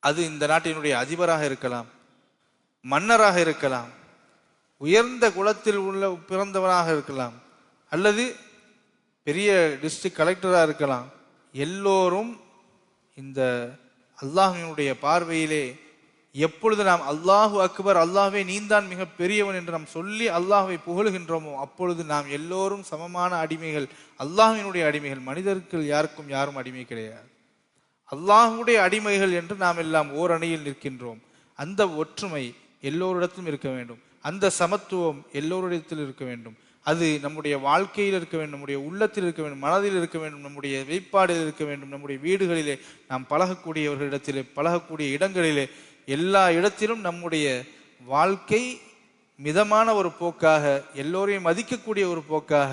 அது இந்த நாட்டினுடைய அதிபராக இருக்கலாம், மன்னராக இருக்கலாம், உயர்ந்த குலத்தில் பிறந்தவனாக இருக்கலாம், அல்லது பெரிய டிஸ்ட்ரிக்ட் கலெக்டராக இருக்கலாம். எல்லோரும் இந்த அல்லாஹ்வினுடைய பார்வையிலே எப்பொழுது நாம் அல்லாஹு அக்பர், அல்லாஹ்வே நீந்தான் மிக பெரியவன் என்று நாம் சொல்லி அல்லாஹ்வை புகழுகின்றோமோ, அப்பொழுது நாம் எல்லோரும் சமமான அடிமைகள், அல்லாஹ்வினுடைய அடிமைகள். மனிதர்கள் யாரும் அடிமை கிடையாது, அல்லாஹ்வுடைய அடிமைகள் என்று நாம் எல்லாம் ஓர் அணியில் நிற்கின்றோம். அந்த ஒற்றுமை எல்லோரிடத்திலும் இருக்க வேண்டும், அந்த சமத்துவம் எல்லோரிடத்தில் இருக்க வேண்டும். அது நம்முடைய வாழ்க்கையில் இருக்க வேண்டும், நம்முடைய உள்ளத்தில் இருக்க வேண்டும், மனதில் இருக்க வேண்டும், நம்முடைய வெளிப்பாடில் இருக்க வேண்டும், நம்முடைய வீடுகளிலே நாம் பழகக்கூடியவர்களிடத்திலே, பழகக்கூடிய இடங்களிலே, எல்லா இடத்திலும் நம்முடைய வாழ்க்கை மிதமான ஒரு போக்காக, எல்லோரையும் மதிக்கக்கூடிய ஒரு போக்காக,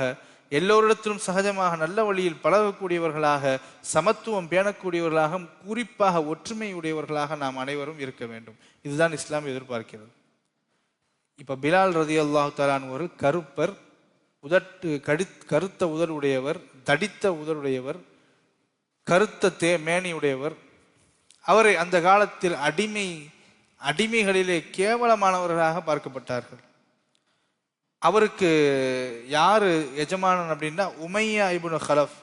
எல்லோரிடத்திலும் சகஜமாக நல்ல வழியில் பழகக்கூடியவர்களாக, சமத்துவம் பேணக்கூடியவர்களாக, குறிப்பாக ஒற்றுமை உடையவர்களாக நாம் அனைவரும் இருக்க வேண்டும். இதுதான் இஸ்லாம் எதிர்பார்க்கிறது. இப்ப பிலால் ரலியல்லாஹு தஆலா ஒரு கருப்பர், கருத்த உதடு உடையவர், தடித்த உதடுடையவர், கருத்த மேனி உடையவர். அவரை அந்த காலத்தில் அடிமைகளிலே கேவலமானவர்களாக பார்க்கப்பட்டார்கள். அவருக்கு யாரு எஜமானன் அப்படின்னா, உமையா இப்னு கலஃப்.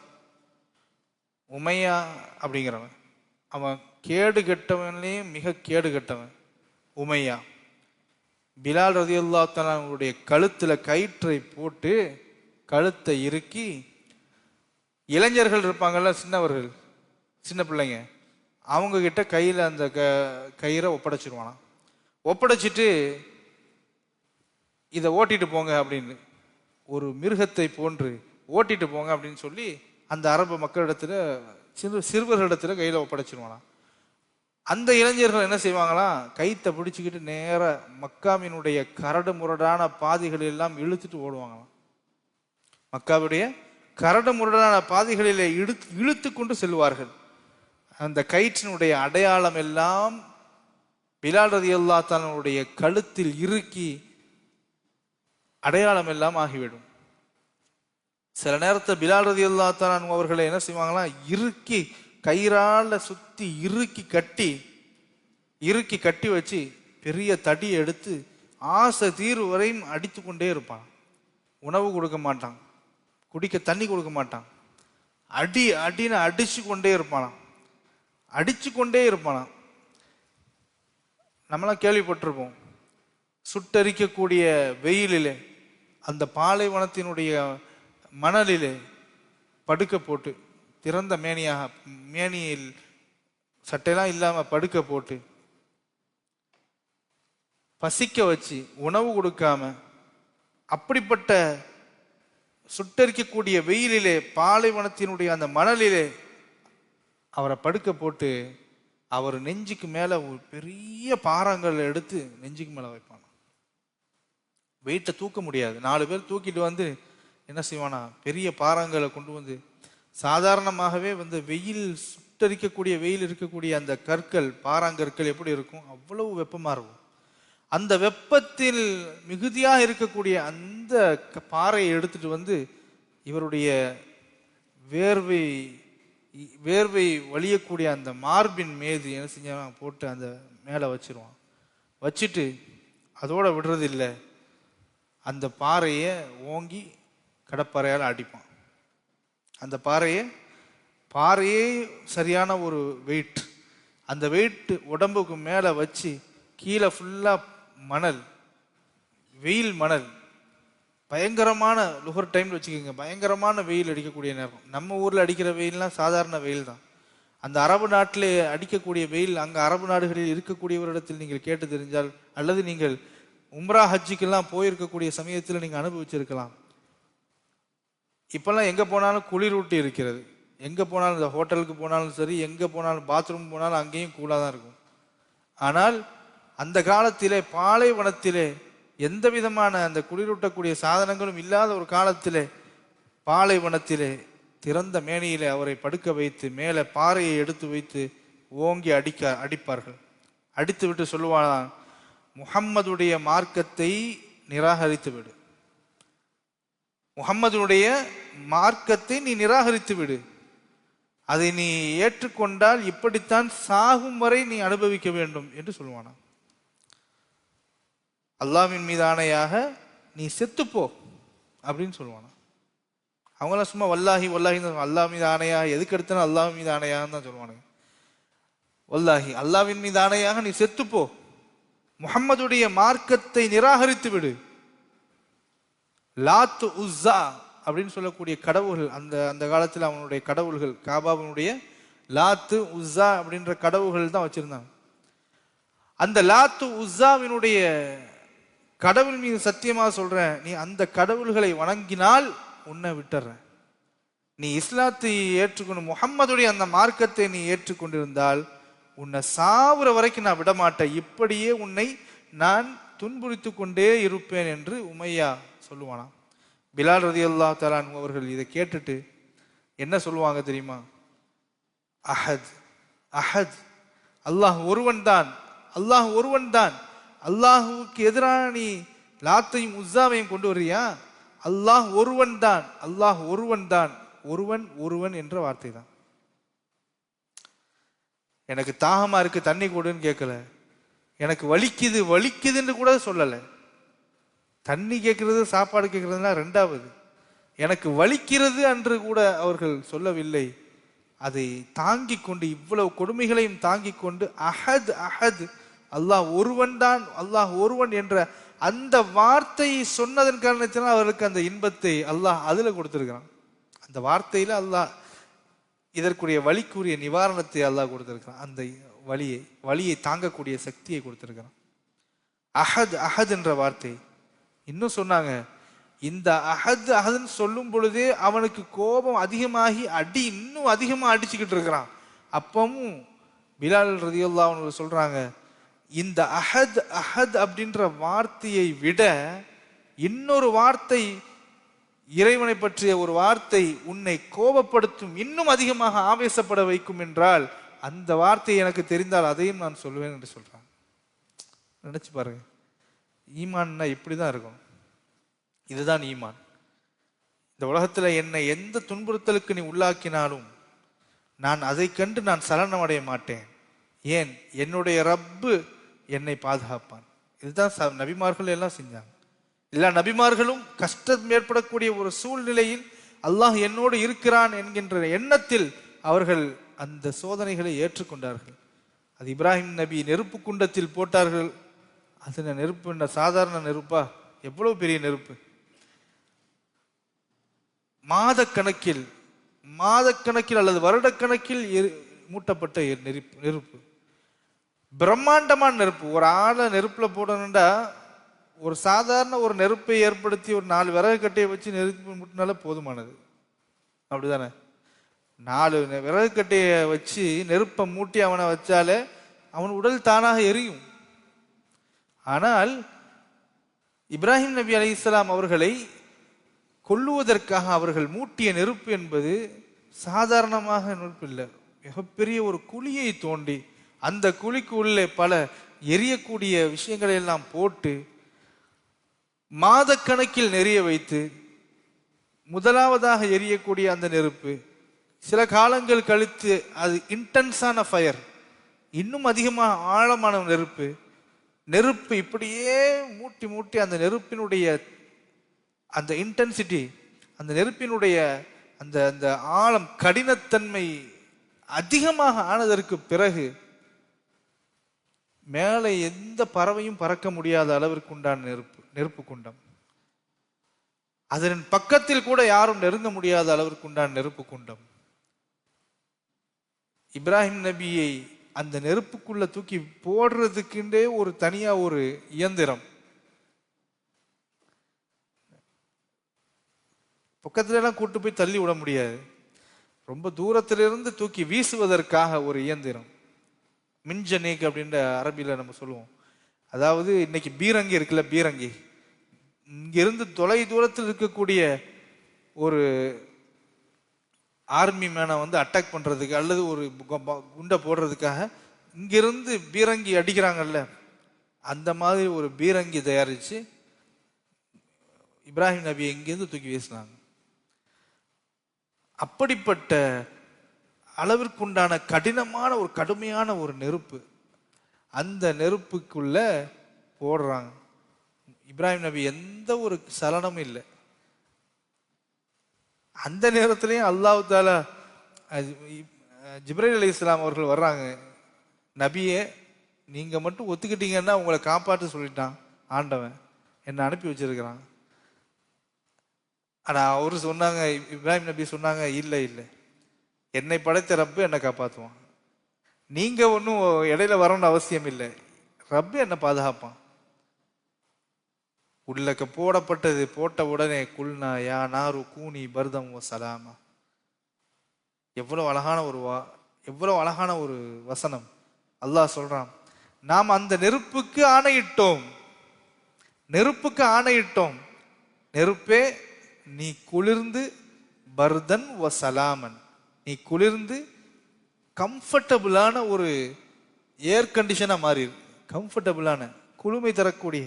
உமையா அப்படிங்கிறவன் அவன் கேடு கெட்டவன்லேயும் மிக கேடு கெட்டவன் உமையா. பிலால் ரலியல்லாஹு தஆலா அவருடைய கழுத்துல கயிற்றை போட்டு கழுத்தை இறுக்கி, இளைஞர்கள் இருப்பாங்கல்ல, சின்னவர்கள், சின்ன பிள்ளைங்க, அவங்க கிட்ட கையில அந்த கயிறை ஒப்படைச்சிருவானா. ஒப்படைச்சிட்டு இதை ஓட்டிட்டு போங்க அப்படின்னு, ஒரு மிருகத்தை போன்று ஓட்டிட்டு போங்க அப்படின்னு சொல்லி அந்த அரபு மக்களிடத்துல, சிறுவர்களிடத்துல கையில ஒப்படைச்சிருவானா. அந்த இளைஞர்கள் என்ன செய்வாங்களாம், கைத்தை பிடிச்சுக்கிட்டு நேர மக்காவினுடைய கரடு முரடான பாதைகள் எல்லாம் இழுத்துட்டு ஓடுவாங்களாம். மக்காவுடைய கரடு முரடான பாதைகளிலே இழுத்து கொண்டு செல்வார்கள். அந்த கயிற்றினுடைய அடையாளம் எல்லாம் பிலால் ரலியல்லாஹு தஆலாவுடைய கழுத்தில் இறுக்கி அடையாளம் எல்லாம் ஆகிவிடும். சில நேரத்தில் பிலால் ரலியல்லாஹு தஆலா அவர்களை என்ன செய்வாங்களாம், இறுக்கி கயிறால சுத்தி இறுக்கி கட்டி வச்சு பெரிய தடியை எடுத்து ஆசை தீர்வு வரையும் அடித்து கொண்டே இருப்பான். உணவு கொடுக்க மாட்டான், குடிக்க தண்ணி கொடுக்க மாட்டான், அடின்னு அடிச்சு கொண்டே இருப்பானாம். நம்மளாம் கேள்விப்பட்டிருப்போம், சுட்டரிக்கக்கூடிய வெயிலிலே, அந்த பாலைவனத்தினுடைய மணலிலே படுக்க போட்டு, திறந்த மேனியில் சட்டையெல்லாம் இல்லாம படுக்க போட்டு, பசிக்க வச்சு உணவு கொடுக்காம, அப்படிப்பட்ட சுட்டரிக்கக்கூடிய வெயிலிலே, பாலைவனத்தினுடைய அந்த மணலிலே அவரை படுக்க போட்டு, அவர் நெஞ்சுக்கு மேல ஒரு பெரிய பாறாங்கல் எடுத்து நெஞ்சுக்கு மேல வைப்பான். வெயிட்டை தூக்க முடியாது, 4 பேர் தூக்கிட்டு வந்து என்ன செய்வானா, பெரிய பாறாங்கலை கொண்டு வந்து, சாதாரணமாகவே வந்து வெயில், சுட்டரிக்கக்கூடிய வெயில் இருக்கக்கூடிய அந்த கற்கள், பாறாங்கற்கள் எப்படி இருக்கும், அவ்வளவு வெப்பமா இருக்கும். அந்த வெப்பத்தில் மிகுதியாக இருக்கக்கூடிய அந்த பாறையை எடுத்துட்டு வந்து இவருடைய வேர்வை வலியக்கூடிய அந்த மார்பின் மீது என்ன செஞ்சான், போட்டு அந்த மேலே வச்சிருவான். வச்சுட்டு அதோட விடுறது இல்லை, அந்த பாறையை ஓங்கி கடப்பாறையால் அடிப்பான். அந்த பாறையே சரியான ஒரு வெயிட், அந்த வெயிட் உடம்புக்கு மேலே வச்சு கீழே ஃபுல்லாக மணல், வெயில் மணல், பயங்கரமான லுகர் டைம்ல வச்சுக்கோங்க, பயங்கரமான வெயில் அடிக்கக்கூடிய நேரம். நம்ம ஊரில் அடிக்கிற வெயில்லாம் சாதாரண வெயில் தான். அந்த அரபு நாட்டிலே அடிக்கக்கூடிய வெயில் அங்கே அரபு நாடுகளில் இருக்கக்கூடியவரிடத்தில் நீங்கள் கேட்டு தெரிஞ்சால், அல்லது நீங்கள் உம்ரா ஹஜ்ஜுக்கெல்லாம் போயிருக்கக்கூடிய சமயத்தில் நீங்கள் அனுபவிச்சிருக்கலாம். இப்பெல்லாம் எங்கே போனாலும் குளிரூட்டி இருக்கிறது. எங்கே போனாலும், இந்த ஹோட்டலுக்கு போனாலும் சரி, எங்கே போனாலும், பாத்ரூம் போனாலும் அங்கேயும் கூலாக தான் இருக்கும். ஆனால் அந்த காலத்திலே பாலைவனத்திலே எந்த விதமான அந்த குளிரூட்டக்கூடிய சாதனங்களும் இல்லாத ஒரு காலத்திலே பாலைவனத்திலே திறந்த மேனியிலே அவரை படுக்க வைத்து மேலே பாறையை எடுத்து வைத்து ஓங்கி அடிப்பார்கள். அடித்து விட்டு சொல்லுவான், முஹம்மதுடைய மார்க்கத்தை நிராகரித்து விடு, முஹம்மதுடைய மார்க்கத்தை நீ நிராகரித்து விடு, அதை நீ ஏற்றுக்கொண்டால் இப்படித்தான் சாகும் வரை நீ அனுபவிக்க வேண்டும் என்று சொல்லுவானா. அல்லாஹ்வின் மீது ஆணையாக நீ செத்துப்போ அப்படின்னு சொல்லுவானா. அவங்களாம் சும்மா வல்லாஹி வல்லாஹி, அல்லாஹ் மீது ஆணையாக, எதுக்கு எடுத்தாலும் அல்லாஹ் மீது ஆணையாகன்னு தான் சொல்லுவானுங்க. வல்லாஹி, அல்லாஹ்வின் மீது ஆணையாக நீ செத்துப்போ, முஹம்மதுடைய மார்க்கத்தை நிராகரித்து விடு. லாத்து உஸ்ஸா அப்படின்னு சொல்லக்கூடிய கடவுள்கள், அந்த காலத்தில் அவனுடைய கடவுள்கள், காபாவினுடைய லாத்து உஸ்ஸா அப்படின்ற கடவுள்கள் தான் வச்சிருந்தாங்க. அந்த லாத்து உஸ்ஸாவினுடைய கடவுள் மீது சத்தியமாக சொல்றேன், நீ அந்த கடவுள்களை வணங்கினால் உன்னை விட்டுறேன். நீ இஸ்லாத்தை ஏற்றுக்கொண்டு முஹம்மதுடைய அந்த மார்க்கத்தை நீ ஏற்றுக்கொண்டிருந்தால் உன்னை சாவுற வரைக்கும் நான் விடமாட்டேன், இப்படியே உன்னை நான் துன்புறுத்தி கொண்டே இருப்பேன் என்று உமையா சொல்லுவானா. பிலால் ரலியல்லாஹு தஆலா அன்ஹு அவர்கள் இதை கேட்டுட்டு என்ன சொல்லுவாங்க தெரியுமா? அஹத் அஹத், அல்லாஹ் ஒருவன் தான், அல்லாஹ் ஒருவன் தான். அல்லாஹுவுக்கு எதிரான நீ லாத்தையும் உஸ்ஸாவையும் கொண்டு வர்றியா? அல்லாஹ் ஒருவன் தான், அல்லாஹ் ஒருவன் தான், ஒருவன் ஒருவன் என்ற வார்த்தை தான். எனக்கு தாகமா இருக்கு தண்ணி கொடுன்னு கேட்கல, எனக்கு வலிக்குது வலிக்குதுன்னு கூட சொல்லலை. தண்ணி கேட்கறது சாப்பாடு கேட்கறதுலாம் ரெண்டாவது, எனக்கு வலிக்கிறது என்று கூட அவர்கள் சொல்லவில்லை. அதை தாங்கி கொண்டு, இவ்வளவு கொடுமைகளையும் தாங்கி கொண்டு அஹத் அஹத், அல்லாஹ் ஒருவன் தான், அல்லாஹ் ஒருவன் என்ற அந்த வார்த்தையை சொன்னதன் காரணத்தினால் அவர்களுக்கு அந்த இன்பத்தை அல்லாஹ் அதுல கொடுத்திருக்கிறான். அந்த வார்த்தையில அல்லாஹ் இதற்குரிய வலிக்குரிய நிவாரணத்தை அல்லாஹ் கொடுத்திருக்கிறான். அந்த வலியை தாங்கக்கூடிய சக்தியை கொடுத்திருக்கிறான். அஹத் அஹத் என்ற வார்த்தை. இன்னும் சொன்னாங்க, இந்த அஹத் அஹத்ன்னு சொல்லும் பொழுதே அவனுக்கு கோபம் அதிகமாகி அடி இன்னும் அதிகமா அடிச்சுக்கிட்டு இருக்கிறான். அப்பவும் பிலால் ரலியல்லாஹு அன்ஹு சொல்றாங்க, இந்த அஹத் அஹத் அப்படின்ற வார்த்தையை விட இன்னொரு வார்த்தை, இறைவனை பற்றிய ஒரு வார்த்தை உன்னை கோபப்படுத்தும், இன்னும் அதிகமாக ஆவேசப்பட வைக்கும் என்றால் அந்த வார்த்தை எனக்கு தெரிந்தால் அதையும் நான் சொல்வேன் என்று சொல்றான். நினைச்சு பாருங்க, ஈமான்னா இப்படிதான் இருக்கும். இதுதான் ஈமான். இந்த உலகத்துல என்னை எந்த துன்புறுத்தலுக்கு நீ உள்ளாக்கினாலும் நான் அதை கண்டு நான் சலனம் அடைய மாட்டேன். ஏன்? என்னுடைய ரப்பு என்னை பாதுகாப்பான். இதுதான் நபிமார்கள் எல்லாம் செஞ்சாங்க. எல்லா நபிமார்களும் கஷ்டம் ஏற்படக்கூடிய ஒரு சூழ்நிலையில் அல்லாஹ் என்னோடு இருக்கிறான் என்கின்ற எண்ணத்தில் அவர்கள் அந்த சோதனைகளை ஏற்றுக்கொண்டார்கள். அது இப்ராஹிம் நபி நெருப்பு குண்டத்தில் போட்டார்கள். அது நெருப்பு சாதாரண நெருப்பா? எவ்வளவு பெரிய நெருப்பு! மாதக்கணக்கில் அல்லது வருடக்கணக்கில் மூட்டப்பட்ட நெருப்பு, பிரம்மாண்டமான நெருப்பு. ஒரு ஆளை நெருப்புல போடணும்டா ஒரு சாதாரண ஒரு நெருப்பை ஏற்படுத்தி ஒரு 4 விறகு கட்டையை வச்சு நெருப்பு மூட்டினால போதுமானது. அப்படிதானே? 4 விறகு கட்டையை வச்சு நெருப்பை மூட்டி அவனை வச்சாலே அவன் உடல் தானாக எரியும். ஆனால் இப்ராஹிம் நபி அலைஹிஸ்ஸலாம் அவர்களை கொல்லுவதற்காக அவர்கள் மூட்டிய நெருப்பு என்பது சாதாரணமாக நெருப்பு இல்லை. மிகப்பெரிய ஒரு குழியை தோண்டி அந்த குழிக்கு உள்ளே பல எரியக்கூடிய விஷயங்களை எல்லாம் போட்டு மாதக்கணக்கில் நெறிய வைத்து முதலாவதாக எரியக்கூடிய அந்த நெருப்பு சில காலங்கள் கழித்து அது இன்டென்ஸான ஃபயர், இன்னும் அதிகமாக ஆழமான நெருப்பு, நெருப்பு இப்படியே மூட்டி மூட்டி அந்த நெருப்பினுடைய அந்த இன்டென்சிட்டி, அந்த நெருப்பினுடைய அந்த அந்த ஆழம், கடினத்தன்மை அதிகமாக ஆனதற்கு பிறகு மேலே எந்த பறவையும் பறக்க முடியாத அளவிற்கு உண்டான நெருப்பு குண்டம், அதன் பக்கத்தில் கூட யாரும் நெருங்க முடியாத அளவிற்கு உண்டான நெருப்பு குண்டம். இப்ராஹிம் நபியை அந்த நெருப்புக்குள்ள தூக்கி போடுறதுக்குண்டே ஒரு தனியா ஒரு இயந்திரம், பக்கத்துல எல்லாம் கூட்டு போய் தள்ளி விட முடியாது, ரொம்ப தூரத்திலிருந்து தூக்கி வீசுவதற்காக ஒரு இயந்திரம், மின்ஜனேக் அப்படின்ற அரபியில நம்ம சொல்லுவோம். அதாவது இன்னைக்கு பீரங்கி இருக்குல்ல, பீரங்கி இங்கிருந்து தொலை தூரத்தில் இருக்கக்கூடிய ஒரு ஆர்மி மேனை அட்டாக் பண்றதுக்கு அல்லது ஒரு குண்டை போடுறதுக்காக இங்கிருந்து பீரங்கி அடிக்கிறாங்கல்ல, அந்த மாதிரி ஒரு பீரங்கி தயாரிச்சு இப்ராஹிம் நபியை இங்கிருந்து தூக்கி வீசினாங்க. அப்படிப்பட்ட அளவிற்குண்டான கடினமான ஒரு கடுமையான ஒரு நெருப்பு, அந்த நெருப்புக்குள்ள போடுறாங்க. இப்ராஹிம் நபி எந்த ஒரு சலனமும் இல்லை. அந்த நேரத்திலையும் அல்லாஹ் தாலா ஜிப்ரீல் அலைஹிஸ்ஸலாம் அவர்கள் வர்றாங்க, நபியே நீங்க மட்டும் ஒத்துக்கிட்டீங்கன்னா உங்களை காப்பாற்ற சொல்லிட்டான் ஆண்டவன், என்னை அனுப்பி வச்சிருக்கிறான். ஆனா அவரு சொன்னாங்க, இப்ராஹிம் நபி சொன்னாங்க, இல்லை இல்லை, என்னை படைத்த ரப்பு என்னை காப்பாற்றுவான், நீங்க ஒன்றும் இடையில வரணும்னு அவசியம் இல்லை, ரப்பு என்னை பாதுகாப்பான். உள்ளக்க போடப்பட்டது, போட்ட உடனே குல்னா யா நாரு கூனி பர்தம் ஓ சலாமா. எவ்வளவு அழகான ஒரு எவ்வளவு அழகான ஒரு வசனம். அல்லாஹ் சொல்றான், நாம் அந்த நெருப்புக்கு ஆணையிட்டோம், நெருப்புக்கு ஆணையிட்டோம், நெருப்பே நீ குளிர்ந்து பர்தன் வ சலாமன், நீ குளிர்ந்து கம்ஃபர்டபுளான ஒரு ஏர் கண்டிஷனா மாறி, கம்ஃபர்டபுளான குளுமை தரக்கூடிய,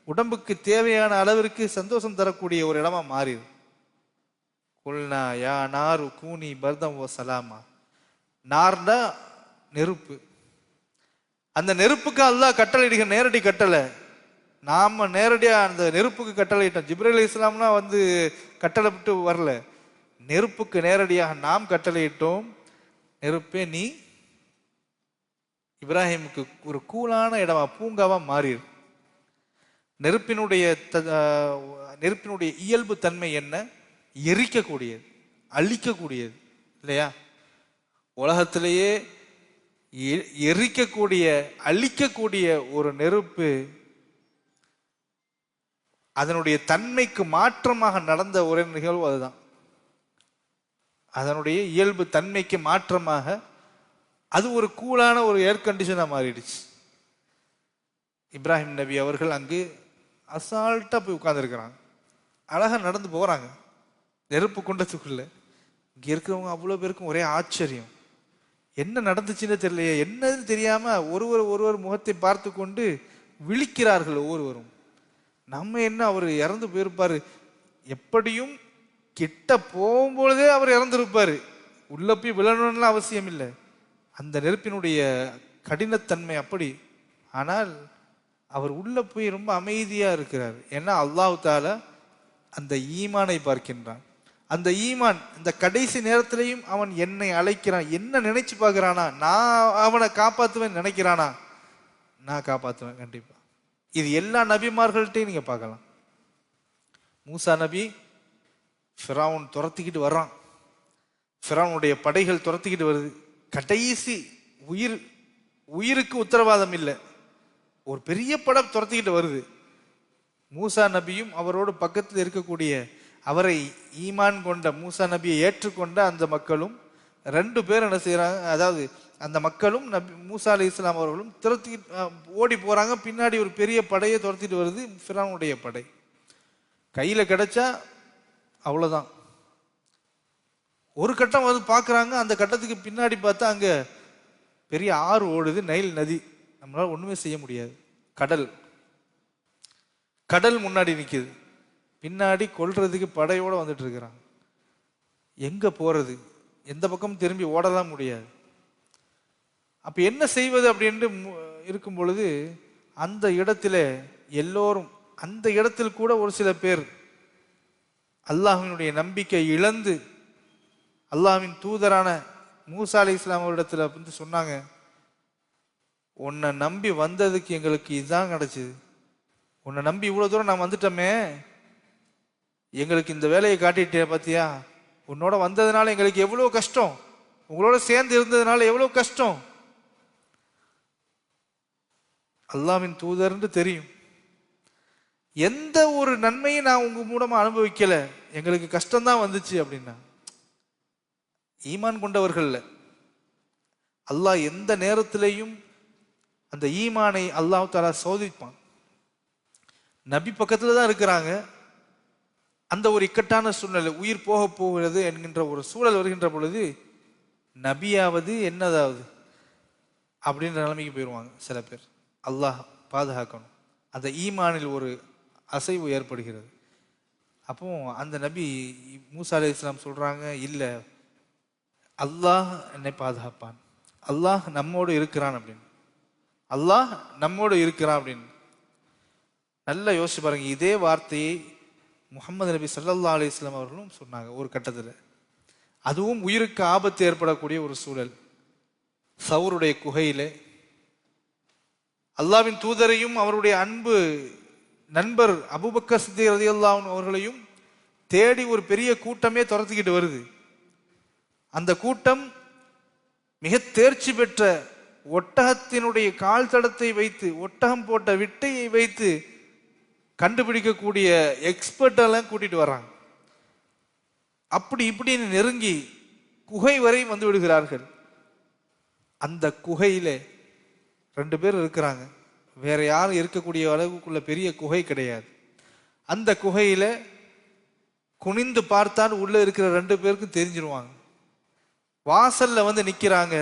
உடம்புக்கு தேவையான அளவிற்கு சந்தோஷம் தரக்கூடிய ஒரு இடமா மாறி. குல்னா யா நாரு கூனி பர்தம் ஓ சலாமா. நார்னா நெருப்பு, அந்த நெருப்புக்கு அல்லாஹ் கட்டளை நேரடி கட்டளை, நாம நேரடியா அந்த நெருப்புக்கு கட்டளையிட்டோம். ஜிப்ரீல் அலைஹிஸ்ஸலாம்னா கட்டளை விட்டு வரல, நெருப்புக்கு நேரடியாக நாம் கட்டளையிட்டோம், நெருப்பே நீ இப்ராஹிமுக்கு ஒரு கூலான இடமா பூங்காவா மாறி. நெருப்பினுடைய இயல்பு தன்மை என்ன? எரிக்கக்கூடியது, அழிக்கக்கூடியது இல்லையா? உலகத்திலேயே எரிக்கக்கூடிய அழிக்கக்கூடிய ஒரு நெருப்பு அதனுடைய தன்மைக்கு மாற்றமாக நடந்த ஒரே நிகழ்வு அதுதான். அதனுடைய இயல்பு தன்மைக்கு மாற்றமாக அது ஒரு கூலான ஒரு ஏர் கண்டிஷனா மாறிடுச்சு. இப்ராஹிம் நபி அவர்கள் அங்கு அசால்ட்டா போய் உட்கார்ந்துருக்கிறாங்க, அழகா நடந்து போறாங்க நெருப்பு குண்டத்துக்குள்ள. இங்க இருக்கிறவங்க அவ்வளவு பேருக்கும் ஒரே ஆச்சரியம், என்ன நடந்துச்சுன்னு தெரியலையே, என்னன்னு தெரியாம ஒருவர் முகத்தை பார்த்து கொண்டு விழிக்கிறார்கள் ஒவ்வொருவரும். நம்ம என்ன, அவர் இறந்து போயிருப்பாரு, எப்படியும் கிட்ட போகும்பொழுதே அவர் இறந்துருப்பாரு, உள்ள போய் விழணும்னு அவசியம் இல்லை, அந்த நெருப்பினுடைய கடினத்தன்மை அப்படி. ஆனால் அவர் உள்ள போய் ரொம்ப அமைதியா இருக்கிறார். ஏன்னா அல்லாஹ் தாலா அந்த ஈமானை பார்க்கின்றான். அந்த ஈமான் இந்த கடைசி நேரத்திலையும் அவன் என்னை அழைக்கிறான், என்ன நினைச்சு பார்க்கிறானா, நான் அவனை காப்பாற்றுவேன் நினைக்கிறானா, நான் காப்பாற்றுவேன் கண்டிப்பா. இது எல்லா நபிமார்கள்ட்டையும் நீங்க பார்க்கலாம். மூசா நபி ஃபிரௌன் துரத்திக்கிட்டு வர்றான், ஃபிரௌனுடைய படைகள் துரத்திக்கிட்டு வருது, கடைசி உயிருக்கு உத்தரவாதம் இல்லை, ஒரு பெரிய படம் துரத்திக்கிட்டு வருது. மூசா நபியும் அவரோடு பக்கத்தில் இருக்கக்கூடிய அவரை ஈமான் கொண்ட மூசா நபியை ஏற்றுக்கொண்ட அந்த மக்களும் ரெண்டு பேரும் என்ன செய்யறாங்க, அதாவது அந்த மக்களும் நபி மூசா அலைஹிஸ்ஸலாம் அவர்களும் துரத்திக்கிட்டு ஓடி போறாங்க. பின்னாடி ஒரு பெரிய படையை துரத்திட்டு வருது, ஃபிரௌனுடைய படை. கையில கிடைச்சா அவ்வளவுதான். ஒரு கட்டம் பார்க்குறாங்க, அந்த கட்டத்துக்கு பின்னாடி பார்த்தா அங்க பெரிய ஆறு ஓடுது, நைல் நதி, நம்மளால ஒண்ணுமே செய்ய முடியாது. கடல் முன்னாடி நிக்குது, பின்னாடி கொல்றதுக்கு படையோட வந்துட்டு இருக்கிறாங்க. எங்க போறது, எந்த பக்கம் திரும்பி ஓடலாம் முடியாது. அப்ப என்ன செய்வது அப்படின்ட்டு இருக்கும் பொழுது அந்த இடத்திலே எல்லோரும், அந்த இடத்தில் கூட ஒரு சில பேர் அல்லாஹ்வினுடைய நம்பிக்கை இழந்து அல்லாஹ்வின் தூதரான மூசா அலைஹிஸ்ஸலாம் அவரிடத்துல வந்து சொன்னாங்க, உன்னை நம்பி வந்ததுக்கு எங்களுக்கு இதுதான் கிடைச்சது. உன்னை நம்பி இவ்வளவு தூரம் நான் வந்துட்டோமே, எங்களுக்கு இந்த வேலையை காட்டிட்டே பார்த்தியா, உன்னோட வந்ததுனால எங்களுக்கு எவ்வளவு கஷ்டம், உங்களோட சேர்ந்து இருந்ததுனால எவ்வளவு கஷ்டம். அல்லாஹ்வின் தூதர்ன்னு தெரியும், எந்த ஒரு நன்மையும் நான் உங்க மூலமா அனுபவிக்கல, எங்களுக்கு கஷ்டம்தான் வந்துச்சு அப்படின்னா. ஈமான் கொண்டவர்கள் அல்லாஹ் எந்த நேரத்திலையும் அந்த ஈமானை அல்லாஹ் தஆலா சோதிப்பான். நபி பக்கத்துல தான் இருக்கிறாங்க, அந்த ஒரு இக்கட்டான சூழ்நிலை, உயிர் போக போகிறது என்கின்ற ஒரு சூழல் வருகின்ற பொழுது நபியாவது என்னதாவது அப்படின்ற நிலைமைக்கு போயிடுவாங்க சில பேர். அல்லாஹ் பாதுகாக்கணும். அந்த ஈமானில் ஒரு அசைவு ஏற்படுகிறது. அப்போ அந்த நபி மூசா அலைஹிஸ்ஸலாம் சொல்றாங்க, இல்லை அல்லாஹ் என்னை பாதுகாப்பான், அல்லாஹ் நம்மோடு இருக்கிறான் அப்படின்னு. அல்லாஹ் நம்மோடு இருக்கிறான் அப்படின்னு நல்லா யோசிச்சு பாருங்க. இதே வார்த்தையை முஹம்மது நபி ஸல்லல்லாஹு அலைஹி வஸல்லம் அவர்களும் சொன்னாங்க ஒரு கட்டத்தில். அதுவும் உயிருக்கு ஆபத்து ஏற்படக்கூடிய ஒரு சூழல். சவுருடைய குகையிலே அல்லாஹ்வின் தூதரையும் அவருடைய அன்பு நண்பர் அபூபக்கர் சித்திக் ரலியல்லாஹு அன்ஹு அவர்களையும் தேடி ஒரு பெரிய கூட்டமே துரத்திக்கிட்டு வருது. அந்த கூட்டம் மிக தேர்ச்சி பெற்ற ஒட்டகத்தினுடைய கால் தடத்தை வைத்து, ஒட்டகம் போட்ட விட்டையை வைத்து கண்டுபிடிக்கக்கூடிய எக்ஸ்பர்ட் எல்லாம் கூட்டிட்டு வர்றாங்க. அப்படி இப்படின்னு நெருங்கி குகை வரை வந்து விடுகிறார்கள். அந்த குகையிலே 2 பேர் இருக்கிறாங்க, வேற யாரும் இருக்கக்கூடிய அளவுக்குள்ள பெரிய குகை கிடையாது. அந்த குகையில குனிந்து பார்த்தால் உள்ள இருக்கிற 2 பேருக்கும் தெரிஞ்சிருவாங்க. வாசல்ல வந்து நிக்கிறாங்க,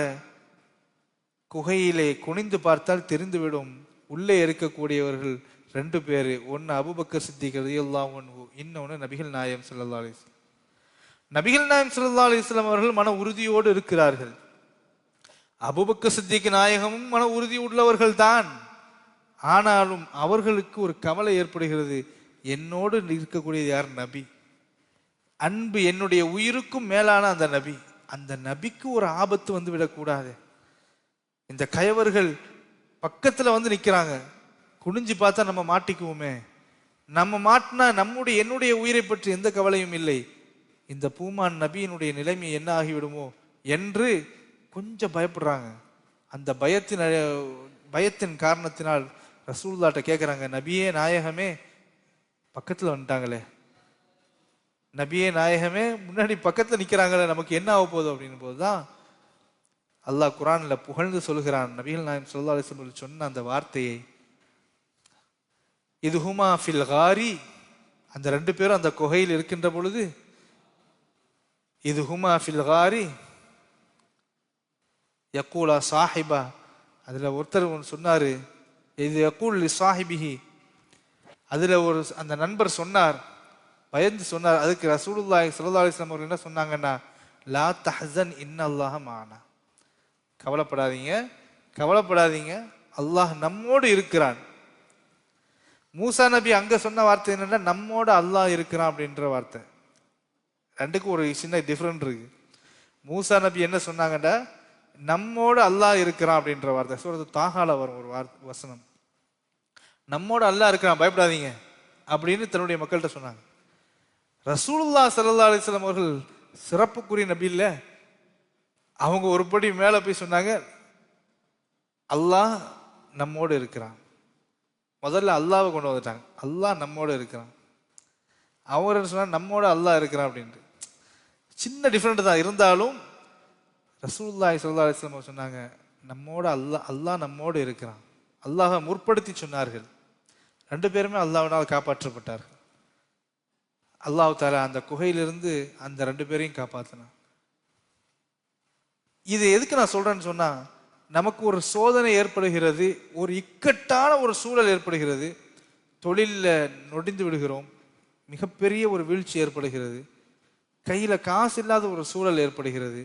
குகையிலே குனிந்து பார்த்தால் தெரிந்துவிடும் உள்ளே இருக்கக்கூடியவர்கள் 2 பேர். ஒன்னு அபூபக்கர் சித்திக் ரலியல்லாஹு அன்ஹு, இன்னொன்னு நபிகள் நாயகம் ஸல்லல்லாஹு அலைஹி வஸல்லம். நபிகள் நாயகம் ஸல்லல்லாஹு அலைஹி வஸல்லம் அவர்கள் மன உறுதியோடு இருக்கிறார்கள். அபூபக்கர் சித்திக் நாயகமும் மன உறுதி உள்ளவர்கள் தான். ஆனாலும் அவர்களுக்கு ஒரு கவலை ஏற்படுகிறது, என்னோடு இருக்கக்கூடியது யார்? நபி. அன்பு என்னுடைய உயிருக்கும் மேலான அந்த நபி, அந்த நபிக்கு ஒரு ஆபத்து வந்து விடக்கூடாது. இந்த கயவர்கள் பக்கத்துல வந்து நிக்கிறாங்க, குனிஞ்சு பார்த்தா நம்ம மாட்டிக்குவோமே, நம்ம மாட்டினா என்னுடைய உயிரை பற்றி எந்த கவலையும் இல்லை, இந்த பூமான் நபியினுடைய நிலைமை என்ன ஆகிவிடுமோ என்று கொஞ்சம் பயப்படுறாங்க. அந்த பயத்தின் காரணத்தினால் ரசூலுல்லாஹ்ட்ட கேட்குறாங்க, நபியே நாயகமே பக்கத்தில் வந்துட்டாங்களே, நபியே நாயகமே முன்னாடி பக்கத்தில் நிற்கிறாங்களே, நமக்கு என்ன ஆக போகுது அப்படின்னு போதுதான் அல்லாஹ் குர்ஆன்ல புகழ்ந்து சொல்கிறான். நபிகள் நாயகம் ஸல்லல்லாஹு அலைஹி வஸல்லம் சொன்ன அந்த வார்த்தையை, இதுஹுமா ஃபில் காரி, அந்த 2 பேரும் அந்த குகையில் இருக்கின்ற பொழுது, இதுஹுமா ஃபில் காரி யக்கூலா சாஹிபா, அதுல ஒருத்தர் ஒன்று சொன்னாரு, இது யக்கூல் லி சாஹிபிஹி, அதுல அந்த நண்பர் சொன்னார், பயந்து சொன்னார். அதுக்கு ரசூலுல்லாஹி ஸல்லல்லாஹு அலைஹி வஸல்லம் அவர்கள் என்ன சொன்னாங்கன்னா, லா தஹ்சன் இன்னல்லாஹ மஅனா, கவலைப்படாதீங்க கவலைப்படாதீங்க, அல்லாஹ் நம்மோடு இருக்கிறான். மூசா நபி அங்க சொன்ன வார்த்தை என்னன்னா, நம்மோட அல்லாஹ் இருக்கிறான் அப்படின்ற வார்த்தை. ரெண்டுக்கும் ஒரு சின்ன டிஃபரெண்ட் இருக்கு. மூசா நபி என்ன சொன்னாங்கன்னா, நம்மோடு அல்லாஹ் இருக்கிறான் அப்படின்ற வார்த்தை. சூரத்து தாஹால வரும் ஒரு வசனம், நம்மோட அல்லாஹ் இருக்கிறான் பயப்படாதீங்க அப்படின்னு தன்னுடைய மக்கள்கிட்ட சொன்னாங்க. ரசூலுல்லாஹ் ஸல்லல்லாஹு அலைஹி வஸல்லம் அவர்கள் சிறப்புக்குரிய நபி இல்ல, அவங்க ஒரு படி மேல போய் சொன்னாங்க, அல்லாஹ் நம்மோடு இருக்கிறான். முதல்ல அல்லாஹ்வை கொண்டு வந்துட்டாங்க, அல்லாஹ் நம்மோடு இருக்கிறான். அவர் சொன்னாங்க நம்மோட அல்லாஹ் இருக்கிறான் அப்படின்ட்டு. சின்ன டிஃபரெண்ட் தான் இருந்தாலும் ரசூலுல்லாஹி ஸல்லல்லாஹு அலைஹி வஸல்லம் சொன்னாங்க, நம்மோட அல்லாஹ் நம்மோடு இருக்கிறான். அல்லாஹை முற்படுத்தி சொன்னார்கள். 2 பேருமே அல்லாஹ்வினால் காப்பாற்றப்பட்டார்கள். அல்லாஹ் தஆலா அந்த குகையிலிருந்து அந்த 2 பேரையும் காப்பாற்றினான். இது எதுக்கு நான் சொல்றேன்னு சொன்னா, நமக்கு ஒரு சோதனை ஏற்படுகிறது, ஒரு இக்கட்டான ஒரு சூழல் ஏற்படுகிறது, தொழிலில் நொடிந்து விடுகிறோம், மிகப்பெரிய ஒரு வீழ்ச்சி ஏற்படுகிறது, கையில காசு இல்லாத ஒரு சூழல் ஏற்படுகிறது,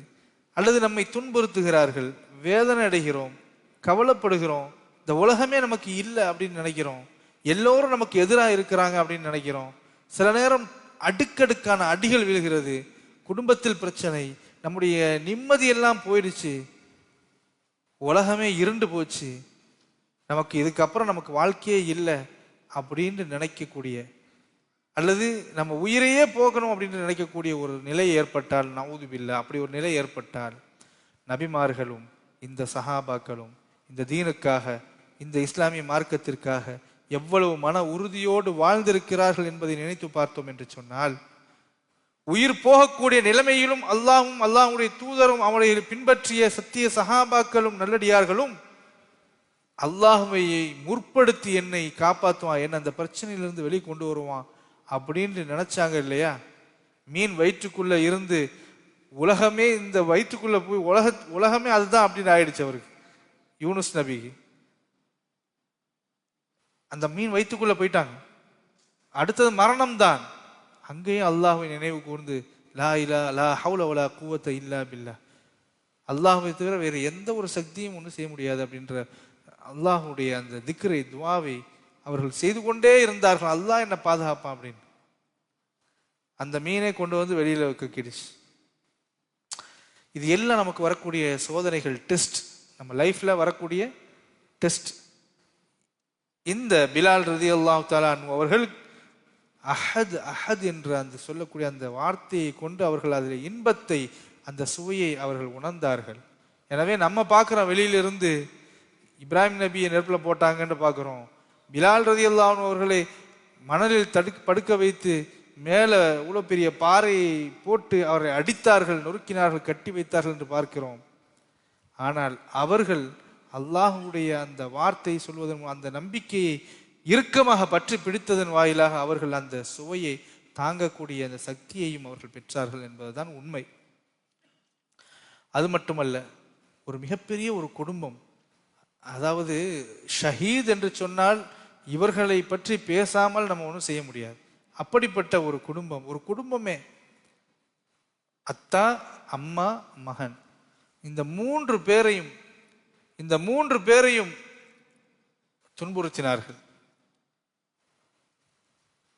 அல்லது நம்மை துன்புறுத்துகிறார்கள், வேதனை அடைகிறோம், கவலைப்படுகிறோம். இந்த உலகமே நமக்கு இல்லை அப்படின்னு நினைக்கிறோம். எல்லோரும் நமக்கு எதிராக இருக்கிறாங்க அப்படின்னு நினைக்கிறோம். சில நேரம் அடுக்கடுக்கான அடிகள் விழுகிறது. குடும்பத்தில் பிரச்சனை, நம்முடைய நிம்மதி எல்லாம் போயிடுச்சு, உலகமே இருண்டு போச்சு, நமக்கு இதுக்கப்புறம் நமக்கு வாழ்க்கையே இல்லை அப்படின்னு நினைக்கக்கூடிய, அல்லது நம்ம உயிரையே போகணும் அப்படின்னு நினைக்கக்கூடிய ஒரு நிலை ஏற்பட்டால், நவுதுபில்லா, அப்படி ஒரு நிலை ஏற்பட்டால், நபிமார்களும் இந்த சஹாபாக்களும் இந்த தீனுக்காக, இந்த இஸ்லாமிய மார்க்கத்திற்காக எவ்வளவு மன உறுதியோடு வாழ்ந்திருக்கிறார்கள் என்பதை நினைத்து பார்த்தோம் என்று சொன்னால், உயிர் போகக்கூடிய நிலைமையிலும் அல்லாஹ்வும் அல்லாஹ்வுடைய தூதரும் அவரை பின்பற்றிய சத்திய சஹாபாக்களும் நல்லடியார்களும் அல்லாஹ்வை முற்படுத்தி என்னை காப்பாற்றுவான், என்ன அந்த பிரச்சனையிலிருந்து வெளியே கொண்டு வருவான் அப்படின்னு நினைச்சாங்க இல்லையா? மீன் வயிற்றுக்குள்ள இருந்து உலகமே இந்த வயிற்றுக்குள்ள போய் உலகமே அதுதான் அப்படின்னு ஆயிடுச்சு அவருக்கு, யூனுஸ் நபிக்கு. அந்த மீன் வயிற்றுக்குள்ள போயிட்டாங்க. அடுத்தது மரணம் தான். அங்கேயும் அல்லாஹ்வை நினைவு கூர்ந்து லா இலா லா ஹவுல வலா குவத்த இல்லா பில்லா, அல்லாஹ்வை தவிர வேறு எந்த ஒரு சக்தியும் ஒன்றும் செய்ய முடியாது அப்படின்ற அல்லாஹ்வுடைய அந்த திக்ரை, துவாவை அவர்கள் செய்து கொண்டே இருந்தார்கள். அல்லாஹ் என்ன பாதுகாப்பான் அப்படின்னு. அந்த மீனை கொண்டு வந்து வெளியில கக்கிடுச்சு. இது எல்லாம் நமக்கு வரக்கூடிய சோதனைகள், டெஸ்ட், நம்ம லைஃப்ல வரக்கூடிய டெஸ்ட். இந்த பிலால் ரலியல்லாஹு தஆலா அன்ஹு அவர்கள் அஹத் அஹத் என்ற அந்த சொல்லக்கூடிய அந்த வார்த்தையை கொண்டு அவர்கள் அதில் இன்பத்தை, அந்த சுவையை அவர்கள் உணர்ந்தார்கள். எனவே நம்ம பார்க்குறோம், வெளியிலிருந்து இப்ராஹிம் நபியை நெருப்பில் போட்டாங்கன்னு பார்க்குறோம். பிலால் ரலியல்லாஹு அன்ஹு அவர்களை மணலில் படுக்க வைத்து மேலே இவ்வளோ பெரிய பாறையை போட்டு அவரை அடித்தார்கள், நொறுக்கினார்கள், கட்டி வைத்தார்கள் என்று பார்க்கிறோம். ஆனால் அவர்கள் அல்லாஹ்வுடைய அந்த வார்த்தை சொல்வதன், அந்த நம்பிக்கையை இறுக்கமாக பற்றி பிடித்ததன் வாயிலாக அவர்கள் அந்த சுவையை தாங்கக்கூடிய அந்த சக்தியையும் அவர்கள் பெற்றார்கள் என்பதுதான் உண்மை. அது மட்டுமல்ல, ஒரு மிகப்பெரிய ஒரு குடும்பம், அதாவது ஷஹீத் என்று சொன்னால் இவர்களை பற்றி பேசாமல் நம்ம ஒன்றும் செய்ய முடியாது. அப்படிப்பட்ட ஒரு குடும்பம், ஒரு குடும்பமே, அத்தா, அம்மா, மகன், இந்த மூன்று பேரையும் துன்புறுத்தினார்கள்.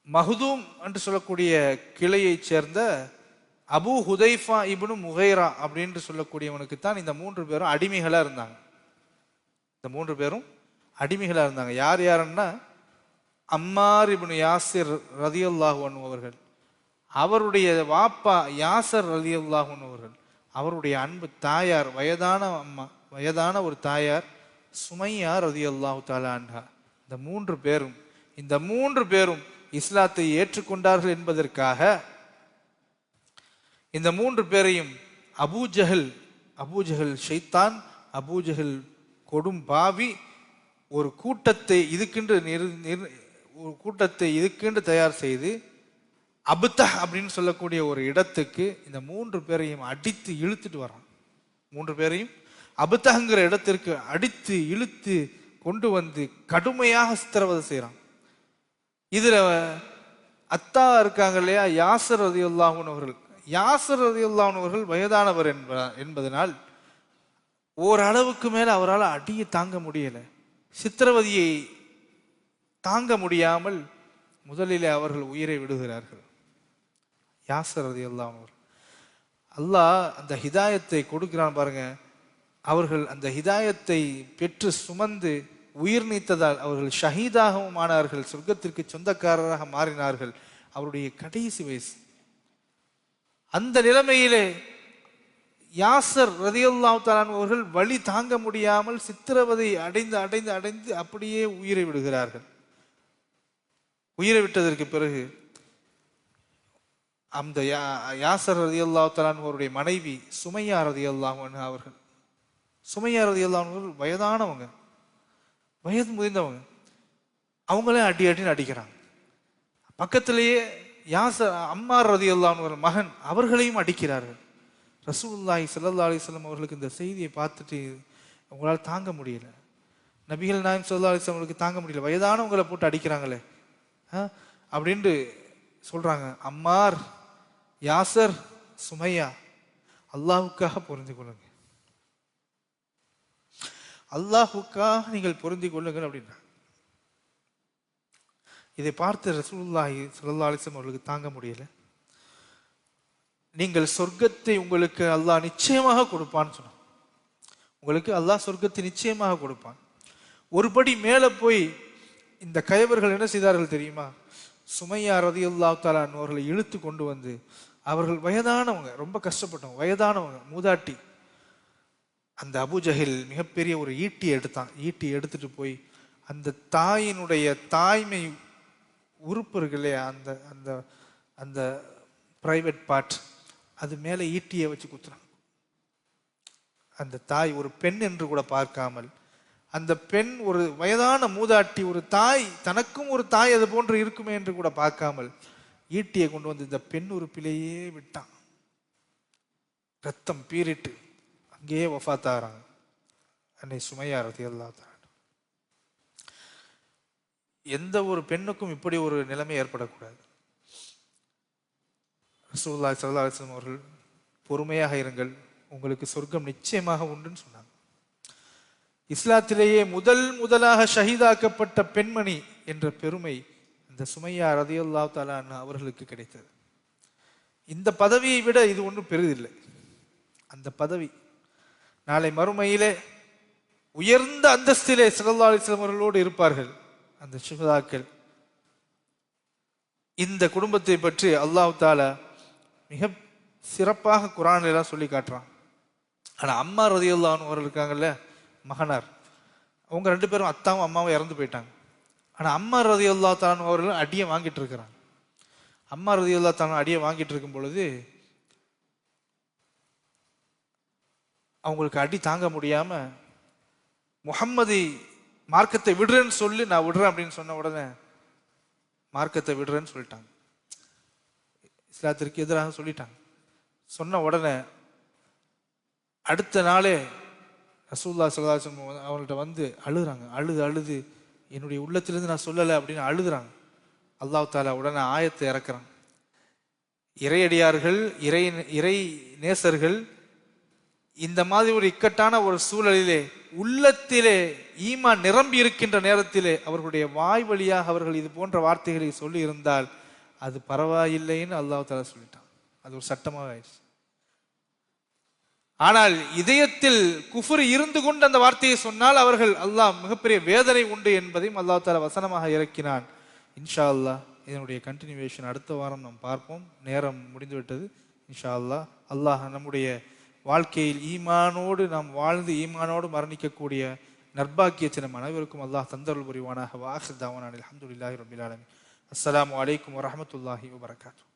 மஹ்தூம் என்று சொல்லக்கூடிய கிளையை சேர்ந்த அபு ஹுதைஃபா இப்னு முகைரா அப்படின்னு சொல்லக்கூடியவனுக்கு தான் இந்த 3 பேரும் அடிமைகளா இருந்தாங்க. இந்த 3 பேரும் அடிமைகளா இருந்தாங்க. யார் யாருன்னா, அம்மார் இப்னு யாசிர் ரலியல்லாஹு அன்ஹு அவர்கள், அவருடைய வாப்பா யாசர் ரலியல்லாஹு அன்ஹு அவர்கள், அவருடைய அன்பு தாயார், வயதான அம்மா, வயதான ஒரு தாயார் சுமையா ரலியல்லாஹு தஆலா அன்ஹா. இந்த மூன்று பேரும் இஸ்லாத்தை ஏற்றுக்கொண்டார்கள் என்பதற்காக இந்த 3 பேரையும் அபூஜஹல் ஷைத்தான், அபூஜஹல் கொடும் பாவி, ஒரு கூட்டத்தை இதுக்கென்று தயார் செய்து அபுத்தஹ் அப்படின்னு சொல்லக்கூடிய ஒரு இடத்துக்கு இந்த 3 பேரையும் அடித்து இழுத்துட்டு வரான். 3 பேரையும் அபுத்தஹ்ங்கிற இடத்திற்கு அடித்து இழுத்து கொண்டு வந்து கடுமையாக சித்திரவதை செய்யறான். இதுல அத்தா இருக்காங்க இல்லையா, யாசர் ரலியல்லாஹு அன்ஹு அவர்கள், யாசர் ரலியல்லாஹு அன்ஹு அவர்கள் வயதானவர் என்பதனால் ஓரளவுக்கு மேல அவரால் அடியை தாங்க முடியல, சித்திரவதையை தாங்க முடியாமல் முதலிலே அவர்கள் உயிரை விடுகிறார்கள். யாசர் ரலியல்லாஹு அன்ஹு, அல்லாஹ் அந்த ஹிதாயத்தை கொடுக்கிறான் பாருங்க. அவர்கள் அந்த ஹிதாயத்தை பெற்று சுமந்து உயிர் நீத்ததால் அவர்கள் ஷஹீதாகவும் ஆனார்கள், சொர்க்கத்திற்கு சொந்தக்காரராக மாறினார்கள். அவருடைய கடைசி வயசு. அந்த நிலைமையிலே யாசர் ரலியல்லாஹு தஆலா அவர்கள் வலி தாங்க முடியாமல் சித்திரவதை அடைந்து அப்படியே உயிரை விடுகிறார்கள். உயிரை விட்டதற்கு பிறகு அந்த யாசர் ரலியல்லாஹு தஆலா அவருடைய மனைவி சுமையா ரலியல்லாஹு அன்ஹா அவர்கள், சுமையா ரலியல்லாஹு அவர்கள் வயதானவங்க, வயது முதிர்ந்தவங்க, அவங்களே அடின்னு அடிக்கிறாங்க. பக்கத்திலேயே யாசர் அம்மார் ரலியல்லாஹு அன்ஹு மகன், அவர்களையும் அடிக்கிறார்கள். ரசூலுல்லாஹி ஸல்லல்லாஹு அலைஹி வஸல்லம் அவர்களுக்கு இந்த செய்தியை பார்த்துட்டு உங்களால் தாங்க முடியல, நபிகள் நாயகம் ஸல்லல்லாஹு அலைஹி வஸல்லம் அவர்களுக்கு தாங்க முடியல, வயதானவங்களை போட்டு அடிக்கிறாங்களே அப்படின்ட்டு சொல்றாங்க. அம்மார், யாசர், சுமையா, அல்லாஹ்வுக்காக புரிந்து கொள்ளுங்க, அல்லாஹுக்காக நீங்கள் பொருந்திக் கொள்ளுங்கள் அப்படின்னா. இதை பார்த்து ரசூலுல்லாஹி ஸல்லல்லாஹு அலைஹி வஸல்லம் அவர்களுக்கு தாங்க முடியல. நீங்கள் சொர்க்கத்தை உங்களுக்கு அல்லாஹ் நிச்சயமாக கொடுப்பான்னு சொன்னான். உங்களுக்கு அல்லாஹ் சொர்க்கத்தை நிச்சயமாக கொடுப்பான். ஒருபடி மேலே போய் இந்த கயவர்கள் என்ன செய்தார்கள் தெரியுமா? சுமையா ரலியல்லாஹு தஆலா அவர்களை இழுத்து கொண்டு வந்து, அவர்கள் வயதானவங்க, ரொம்ப கஷ்டப்பட்டவங்க, வயதானவங்க, மூதாட்டி. அந்த அபூஜஹில் மிகப்பெரிய ஒரு ஈட்டி எடுத்தான். ஈட்டி எடுத்துட்டு போய் அந்த தாயினுடைய தாய்மை உறுப்பு இருக்கு இல்லையா, அந்த அந்த அந்த பிரைவேட் பார்ட், அது மேலே ஈட்டியை வச்சு குத்துறான். அந்த தாய் ஒரு பெண் என்று கூட பார்க்காமல், அந்த பெண் ஒரு வயதான மூதாட்டி, ஒரு தாய், தனக்கும் ஒரு தாய் அது போன்று இருக்குமே என்று கூட பார்க்காமல் ஈட்டியை கொண்டு வந்து இந்த பெண் உறுப்பிலேயே விட்டான். ரத்தம் பீறிட்டு அங்கேயே வஃபாத்தாகிறாங்க அன்னை சுமையா ரலியல்லாஹு தஆலா. எந்த ஒரு பெண்ணுக்கும் இப்படி ஒரு நிலைமை ஏற்படக்கூடாது. ரசூலுல்லாஹி ஸல்லல்லாஹு அலைஹி வஸல்லம் அவர்கள் பொறுமையாக இருங்கள், உங்களுக்கு சொர்க்கம் நிச்சயமாக உண்டுன்னு சொன்னாங்க. இஸ்லாத்திலேயே முதலாக ஷஹீதாக்கப்பட்ட பெண்மணி என்ற பெருமை இந்த சுமையா ரலியல்லாஹு தஆலா அவர்களுக்கு கிடைத்தது. இந்த பதவியை விட இது ஒன்றும் பெரிதில்லை. அந்த பதவி நாளை மறுமையிலே உயர்ந்த அந்தஸ்திலே ஸல்லல்லாஹு அலைஹி வஸல்லம் அவர்களோடு இருப்பார்கள் அந்த ஷுஹதாக்கள். இந்த குடும்பத்தை பற்றி அல்லாஹ் தஆலா மிக சிறப்பாக குர்ஆன்ல எல்லாம் சொல்லி காட்டுறான். ஆனா அம்மா ரலியல்லாஹு அன்ஹு அவர்கள் இருக்காங்கல்ல, மகனார், அவங்க 2 பேரும் அத்தாவும் அம்மாவும் இறந்து போயிட்டாங்க. ஆனா அம்மா ரலியல்லாஹு தஆலா அவர்கள் அடியை வாங்கிட்டு இருக்கிறாங்க. அம்மா ரலியல்லாஹு தஆலா அடியை வாங்கிட்டு இருக்கும் பொழுது அவங்களுக்கு அடி தாங்க முடியாம, முஹம்மதி மார்க்கத்தை விடுறேன்னு சொல்லி, நான் விடுறேன் அப்படின்னு சொன்ன உடனே மார்க்கத்தை விடுறேன்னு சொல்லிட்டாங்க. இஸ்லாத்திற்கு எதிராக சொல்லிட்டாங்க. சொன்ன உடனே அடுத்த நாளே ரசூலுல்லாஹி ஸல்லல்லாஹு அலைஹி வஸல்லம் அவங்கள்ட்ட வந்து அழுகுறாங்க. அழுது என்னுடைய உள்ளத்திலிருந்து நான் சொல்லலை அப்படின்னு அழுகுறாங்க. அல்லாஹ் தஆலா உடனே ஆயத்தை இறக்குறான். இறையடியார்கள், இறை நேசர்கள் இந்த மாதிரி ஒரு இக்கட்டான ஒரு சூழலிலே உள்ளத்திலே ஈமான் நிரம்பி இருக்கின்ற நேரத்திலே அவர்களுடைய வாய் வழியாக அவர்கள் இது போன்ற வார்த்தைகளை சொல்லி இருந்தால் அது பரவாயில்லைன்னு அல்லாஹ் தஆலா சொல்லிட்டான். அது ஒரு சட்டமாக ஆயிடுச்சு. ஆனால் இதயத்தில் குஃப்ர் இருந்து கொண்டு அந்த வார்த்தையை சொன்னால் அவர்கள் அல்லாஹ் மிகப்பெரிய வேதனை உண்டு என்பதையும் அல்லாஹ் தஆலா வசனமாக இறக்கினான். இன்ஷா அல்லாஹ் இதனுடைய கண்டினியூவேஷன் அடுத்த வாரம் நாம் பார்ப்போம். நேரம் முடிந்துவிட்டது. இன்ஷா அல்லாஹ். அல்லாஹ் நம்முடைய வாழ்க்கையில் ஈமானோடு நாம் வாழ்ந்து ஈமானோடு மரணிக்கக்கூடிய நற்பாக்கியத்தை நம் அனைவருக்கும் அல்லாஹ் தந்தருள் புரிவானாக. வாஹிர் தாவானா அல்ஹம்துலில்லாஹி ரப்பில் ஆலமீன். அஸ்ஸலாமு அலைக்கும் வரஹ்மத்துல்லாஹி வபரகாத்துஹு.